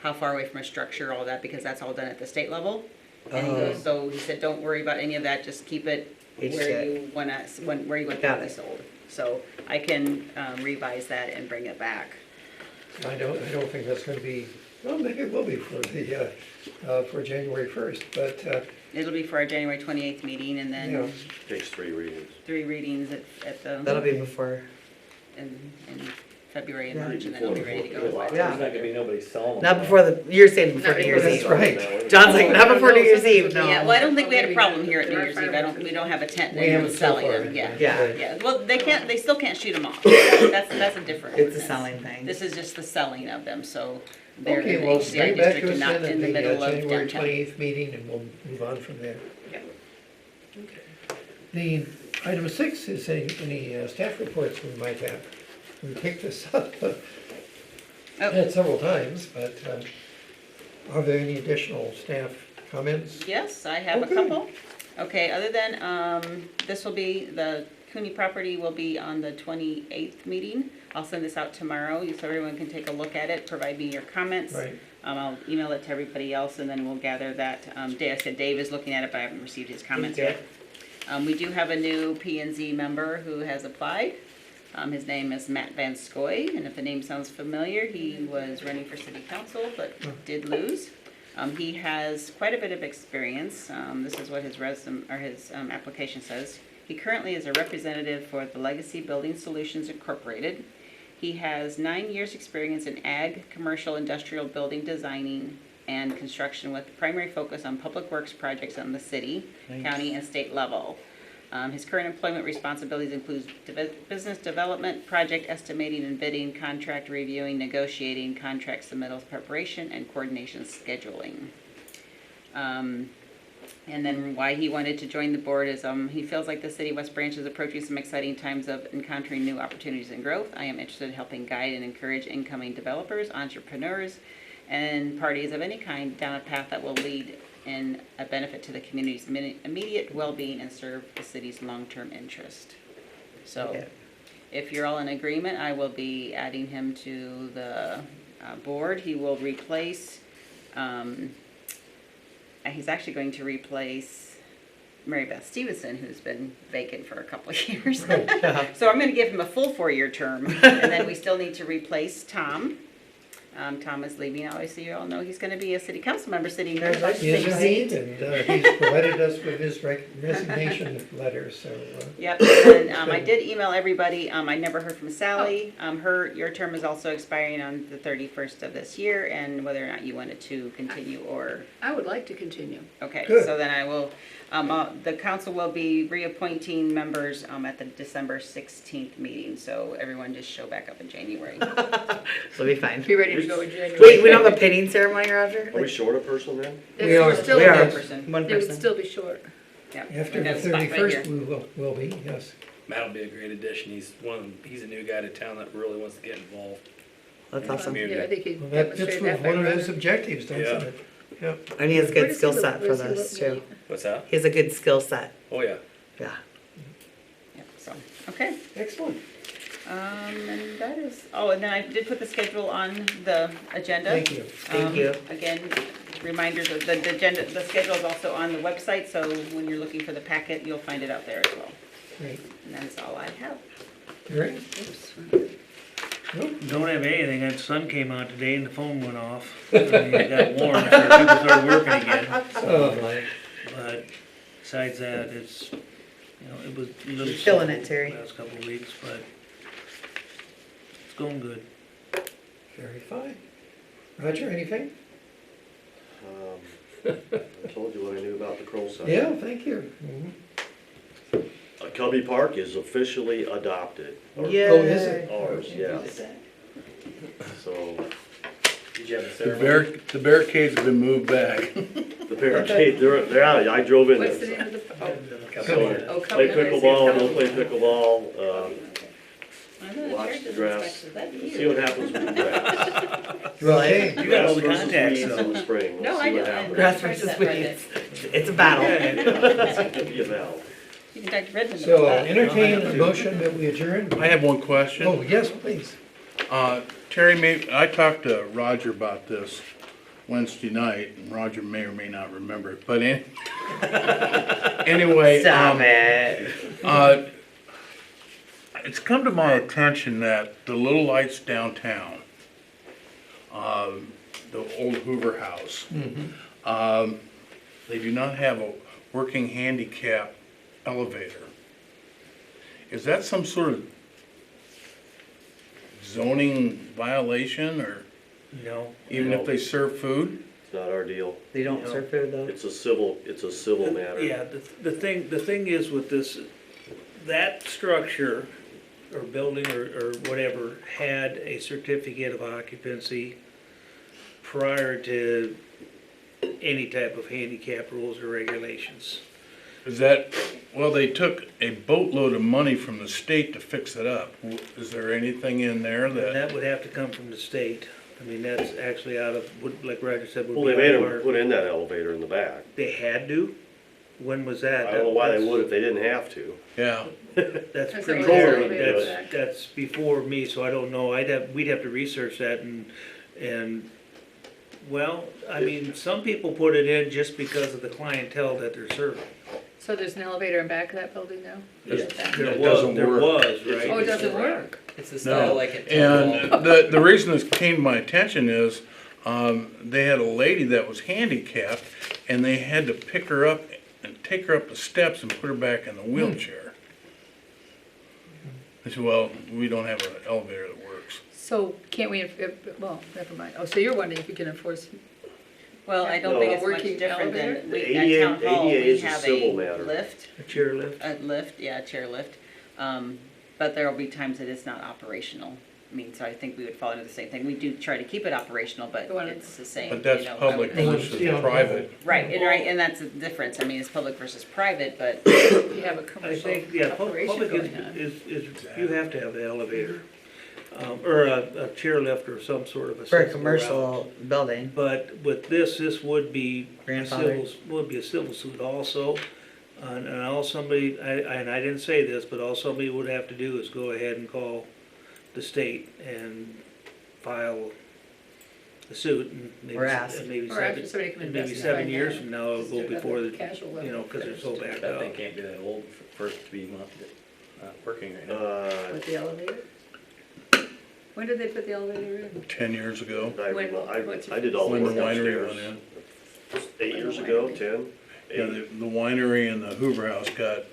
how far away from a structure, all that, because that's all done at the state level. And he Oh. goes, so he said, don't worry about any of that, just keep it where HCA. you wanna, where you want it Got to be it. sold. So I can revise that and bring it back. I don't think that's gonna be, well, maybe it will be for January 1st, but, It'll be for our January 28th meeting, and yeah. then Takes 3 readings. 3 readings at That'll the, be before, in February and Yeah. March, and then it'll be ready to go. There's Yeah. not gonna be nobody selling them. not before you're saying before Not New Year's before Eve. That's right. John's like, not before New Year's Eve, no. Yeah, well, I don't think we had a Maybe problem not. here at New There are Year's Eve, we don't have a tent We there haven't so selling far, them, yeah. Yeah. Yeah, well, they still can't shoot them off, that's a different It's a ordinance. selling thing. This is just the selling of them, so they're Okay, in the well, HCI bring back district to and us not then in the at middle the of January downtown. 28th meeting, and we'll move on from there. Yeah. The item 6 is any staff reports we might have. We picked this up several times, but are there any additional staff comments? Yes, I have a Okay. couple. Okay, other than, this will be, the Cooney property will be on the 28th meeting. I'll send this out tomorrow, so everyone can take a look at it, provide me your comments. Right. I'll email it to everybody else, and then we'll gather that. I said Dave is looking at it, but I haven't received his comments Okay. yet. We do have a new P and Z member who has applied. His name is Matt Van Scoy, and if the name sounds familiar, he was running for city council, but did lose. He has quite a bit of experience. This is what his resume, or his application says. He currently is a representative for the Legacy Building Solutions Incorporated. He has 9 years' experience in ag, commercial, industrial building designing and construction with primary focus on public works projects on the city, Nice. county, and state level. His current employment responsibilities include business development, project estimating and bidding, contract reviewing, negotiating, contract submittals preparation, and coordination scheduling. And then why he wanted to join the board is he feels like the city of West Branch is approaching some exciting times of encountering new opportunities and growth. I am interested in helping guide and encourage incoming developers, entrepreneurs, and parties of any kind down a path that will lead in a benefit to the community's immediate well-being and serve the city's long-term interest. So Okay. if you're all in agreement, I will be adding him to the board. He will replace, he's actually going to replace Mary Beth Stevenson, who's been vacant for a couple of years. So I'm gonna give him a full 4-year term, and then we still need to replace Tom. Tom is leaving, obviously you all know he's gonna be a city council member sitting here by the He is same indeed, seat. and he's provided us with his resignation letter, so, Yep, and I did email everybody, I never heard from Sally. Your term is also expiring on the 31st of this year, and whether or not you wanted to continue or, I would like to continue. okay, Good. so then I will, the council will be reappointing members, at the December 16th meeting, so everyone just show back up in January. We'll be fine. Be ready to go in January. Wait, we don't have a pitting ceremony, Roger? Are we short a person then? We are. Still We a are. person. One They would person. still be short. Yep, after we the got a spot right 31st, here. we will be, yes. Matt will be a great addition. He's a new guy to town that really wants to get involved. That's Yeah. awesome. Yeah, I think he Well, that fits demonstrated with that by one of his running. objectives, doesn't Yeah. it? Yeah. And he has a Where good does skill he set live? for Where does he this live? too. What's that? He has a good skill set, Oh, yeah. yeah. Yep, so, okay. Excellent. And that is, and then I did put the schedule on the agenda. Thank you. Thank you. Again, reminders of the agenda, the schedule is also on the website, so when you're looking for the packet, you'll find it out there as well. Great. And that's all I have. Great. Don't have anything, that sun came out today and the phone went off. And it got warm, so people started working again. Oh, my. But besides that, it's, it was a little. You're killing slow it, Terry. Last couple of weeks, but it's going good. Very fine. Roger, anything? I told you what I knew about the Kroll site. Yeah, thank you. Mhm. Cubby Park is officially adopted. Or Yeah. Oh, is it? Ours, yes. So, Did you have a The ceremony? the barricades have been moved back. the barricade, they're out, I drove in What's the there. name of the, So, oh, play Covenant. pickleball, don't play pickleball, I know, watch Jared the does grass, inspections, that'd be see you. what happens with the grass. Okay. You got all the Grass versus contacts, weeds so. in the spring, No, we'll I see what don't. happens. Grass Tried versus that Monday. weeds. It's a battle. It's gonna be a battle. You can talk to Redmond So about that. entertain a motion that we adjourn. I have one question. Oh, yes, please. Terry, I talked to Roger about this. Wednesday night, and Roger may or may not remember it, but anyway. Stop it. It's come to my attention that the little lights downtown, the old Hoover House, they do not have a working handicap elevator. Is that some sort of zoning violation, or No, even if they serve food? It's not our deal. They don't serve food though? It's a civil matter. yeah, the thing is with this, that structure or building or whatever had a certificate of occupancy prior to any type of handicap rules or regulations. Is that, well, they took a boatload of money from the state to fix it up. Is there anything in there And that, that would have to come from the state. I mean, that's actually out of, like Roger said, would Well, be they made out of them our, put in that elevator in the back. they had to? When was that? I don't know why they would if they didn't have to. yeah, That's That's pretty always clear, elevated that's, back. that's before me, so I don't know, we'd have to research that and, well, I mean, some people put it in just because of the clientele that they're serving. So there's an elevator in back of that building now? Yeah. There It was, doesn't there work. was, It's- right? Oh, it doesn't work? It's the style no. like at Town Hall. And the reason this came to my attention is, they had a lady that was handicapped, and they had to pick her up and take her up the steps and put her back in the wheelchair. I said, well, we don't have an elevator that works. So can't we, well, never mind. Oh, so you're wondering if you can enforce, Well, I don't No. think it's much Working different than, elevator? we, The at ADA town hall, ADA we is a have civil a matter. lift, A chairlift? a lift, yeah, a chair lift. But there'll be times that it's not operational. I mean, so I think we would fall into the same thing. We do try to keep it operational, but You wanna- it's the same. But that's you know, I public would think. versus Yeah. private. Right, and that's the difference. I mean, it's public versus private, but you have a I commercial think, yeah, operation public going on? is, you have to have the elevator, or a chairlift or some sort of a. For a sensible route. commercial building. But with this would be a Grandfathered. civil suit also. And all somebody, and I didn't say this, but all somebody would have to do is go ahead and call the state and file the suit and maybe, Or ask. and maybe Or after seven, somebody can and maybe invest 7 in years it. from now, it'll go before the, Casual level. you know, cause they're so backed That up. thing can't be that old for it to be not working right now. With the elevator? When did they put the elevator in? 10 years ago, I did all the when the work winery upstairs. went in. 8 years ago, 10, Yeah, 8. the winery and the Hoover House got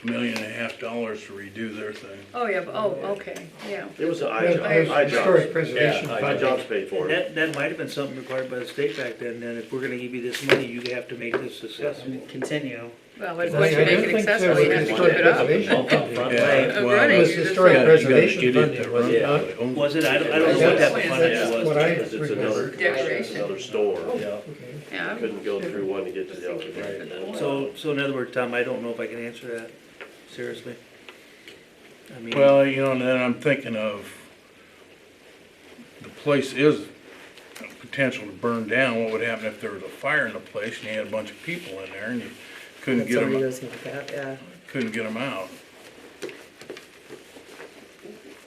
$1.5 million to redo their thing. Oh, yeah, oh, okay, yeah. It was an There's historic iJobs. preservation Yeah, fund. iJobs paid for it. That might have been something required by the state back then if we're gonna give you this money, you have to make this successful. Continue. Well, but I once you don't make it think accessible, there you was have to historic keep it up. preservation funding. Yeah, Right. well, Running. It was historic you got an preservation idiot funding, that was it not? runs it. Was it? I don't know what type of funding it That's was. what I Because it's another, Decoration. another store. Yeah. Okay. Yeah. Couldn't go through one to get to the elevator. So in other words, Tom, I don't know if I can answer that, seriously. I mean, Well, you know, and then I'm thinking of, the place is potential to burn down. What would happen if there was a fire in the place and you had a bunch of people in there and you couldn't That's get somebody them, who's handicapped, yeah. couldn't get them out?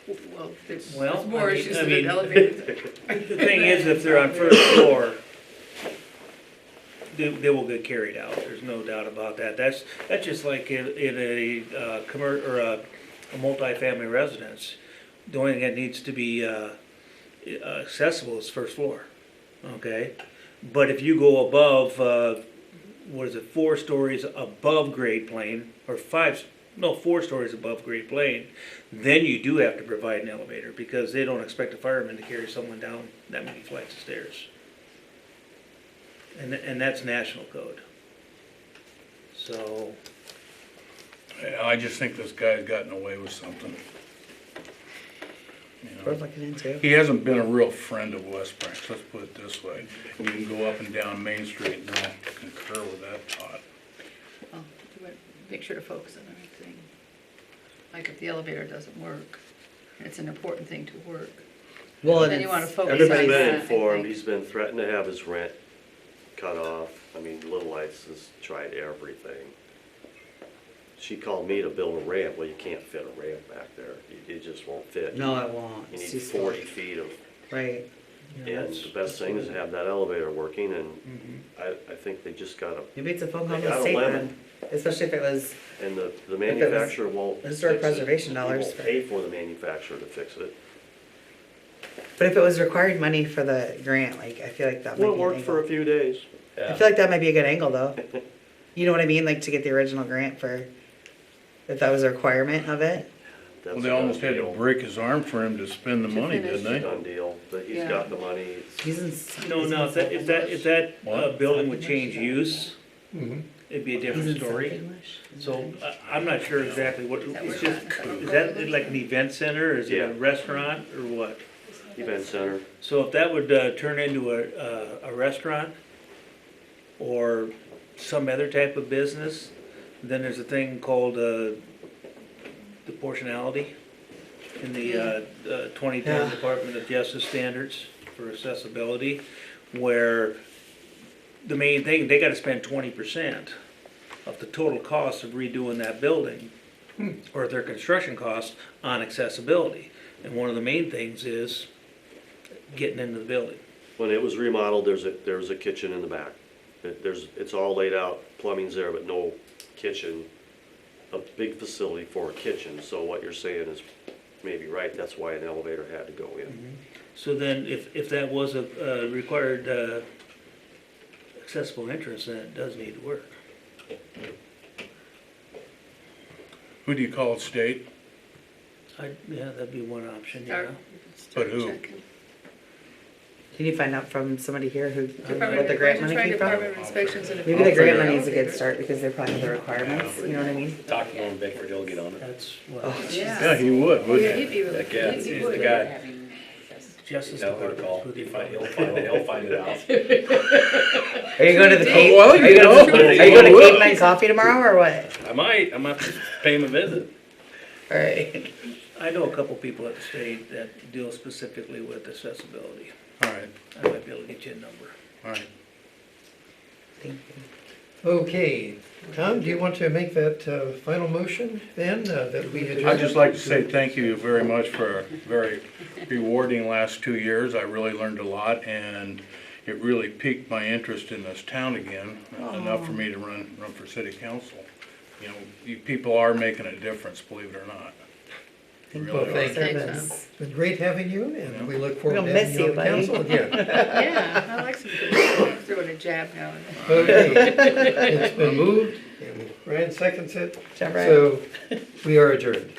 Well, there's Well, there's more I mean- issues I than mean- an elevator. the thing is, if they're on first floor, they will get carried out, there's no doubt about that. That's just like in a or a multifamily residence. The only thing that needs to be accessible is first floor, okay? But if you go above, 4 stories above grade plane, or 4 stories above grade plane, then you do have to provide an elevator, because they don't expect a fireman to carry someone down that many flights of stairs. And that's national code. So, I just think this guy's gotten away with something. You know? Worth looking into. He hasn't been a real friend of West Branch, let's put it this way. You can go up and down Main Street and I'll concur with that thought. Well, you would make sure to focus on the right thing. Like if the elevator doesn't work, it's an important thing to work. Well, Then and you wanna it's, focus He's on everybody's, that. been I informed, think. he's been threatened to have his rent cut off. I mean, Little Lights has tried everything. She called me to build a ramp. Well, you can't fit a ramp back there. It just won't fit. no, it won't. You It's need too 40 small. feet of Right. And the best thing is to have that elevator working, and I think they just gotta, Maybe it's a phone call They to the got a state lemon. then, especially if it was, and the manufacturer won't. historic fix it. preservation He dollars won't for- pay for the manufacturer to fix it. but if it was required money for the grant, like, I feel like that might Well, it be an worked for a angle. few days. I feel like that might be a good angle though. You know what I mean, like to get the original grant for, if that was a requirement of it. That's Well, they a done almost had to deal. break his arm for him to spend the money, finish. didn't they? Done deal, but he's Yeah. got the money. He's in. No, he's no, in if that What? building would change use, Mhm. it'd be a He's different in story. South English? So I'm not sure exactly what, Is that where it's just, it's at? is that like an event center, or is it Yeah. a restaurant, or what? Event center. So if that would turn into a restaurant or some other type of business, then there's a thing called proportionality in the 2010 Yeah. Department of Justice Standards for accessibility, where the main thing, they gotta spend 20% of the total cost of redoing that building, or their construction costs on accessibility. And one of the main things is getting into the building. When it was remodeled, there's a kitchen in the back. It's all laid out, plumbing's there, but no kitchen. A big facility for a kitchen, so what you're saying is maybe right, that's why an elevator had to go in. So then, if that was a required accessible entrance, then it does need to work. Who do you call it, state? Yeah, that'd be one option, yeah. Start- But who? start checking. Can you find out from somebody here who, Department what the of- grant we're money trying came from? Department of Inspections and Maybe the Appeals grant for money is a good elevators. start because they probably have the requirements, you know what I mean? Talk to him, Bickford, he'll get on it. That's Oh, what, Yeah, he would, Yeah, wouldn't he? he'd be really, That guy, he'd be he's good. the guy. Having access. Justice He'll put a Department. call, is who they he'll find it out. Are you going to the Cape? Well, Are you you know. going to Cape Nine Coffee tomorrow or what? I might have to pay him a visit. Alright. I know a couple people at the state that deal specifically with accessibility. All right, I might be able to get you a number. all right. Thank you. Okay, Tom, do you want to make that final motion then, that we adjourn? I'd just like to say thank you very much for a very rewarding last 2 years. I really learned a lot, and it really piqued my interest in this town again, enough for me to run for city council. You know, you people are making a difference, believe it or not. Thank Well, you thank for you. your Thanks, service. It's been great having you, and we look forward We're to gonna having miss you on you, the buddy. council again. Yeah, I like some good, throwing a jab now and then. Okay, it's been moved, and Ryan seconds it, Jump right. so we are adjourned.